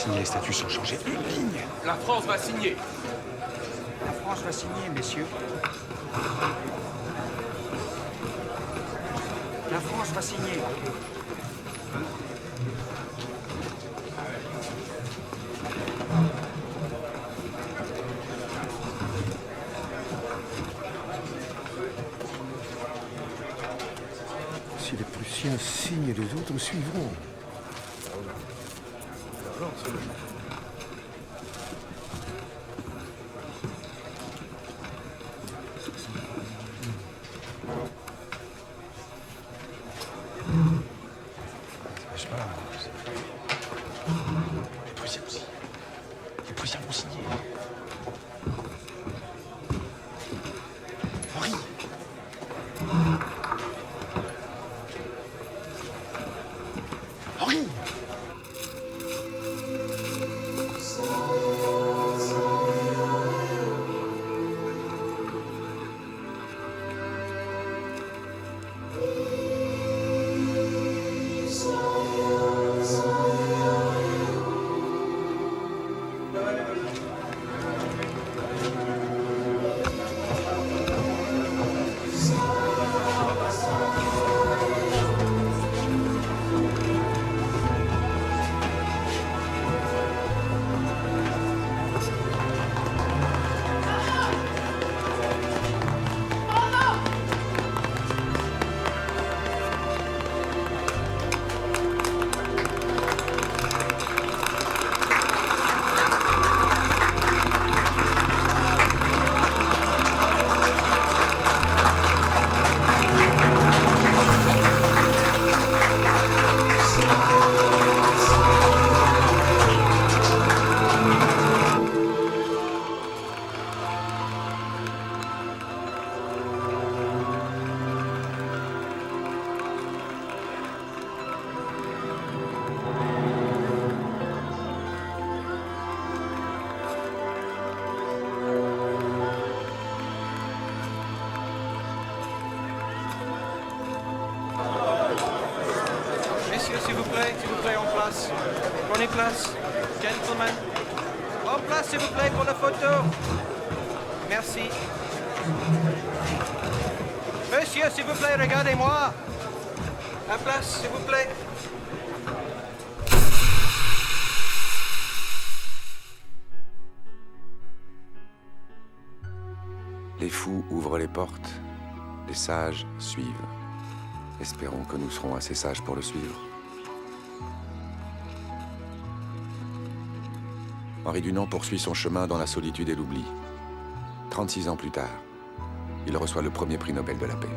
signer les statuts sans changer une ligne. La France va signer. La France va signer, messieurs. La France va signer. Si les Prussiens signent, les autres suivront. Je sais pas. Les Prussiens aussi. Les Prussiens vont signer. Henri. Henri. Messieurs, s'il vous plaît, en place. Prenez place. Gentlemen. En place, s'il vous plaît, pour la photo. Merci. Monsieur, s'il vous plaît, regardez-moi. En place, s'il vous plaît. Les fous ouvrent les portes, les sages suivent. Espérons que nous serons assez sages pour le suivre. Henri Dunant poursuit son chemin dans la solitude et l'oubli. 36 ans plus tard, il reçoit le premier prix Nobel de la paix.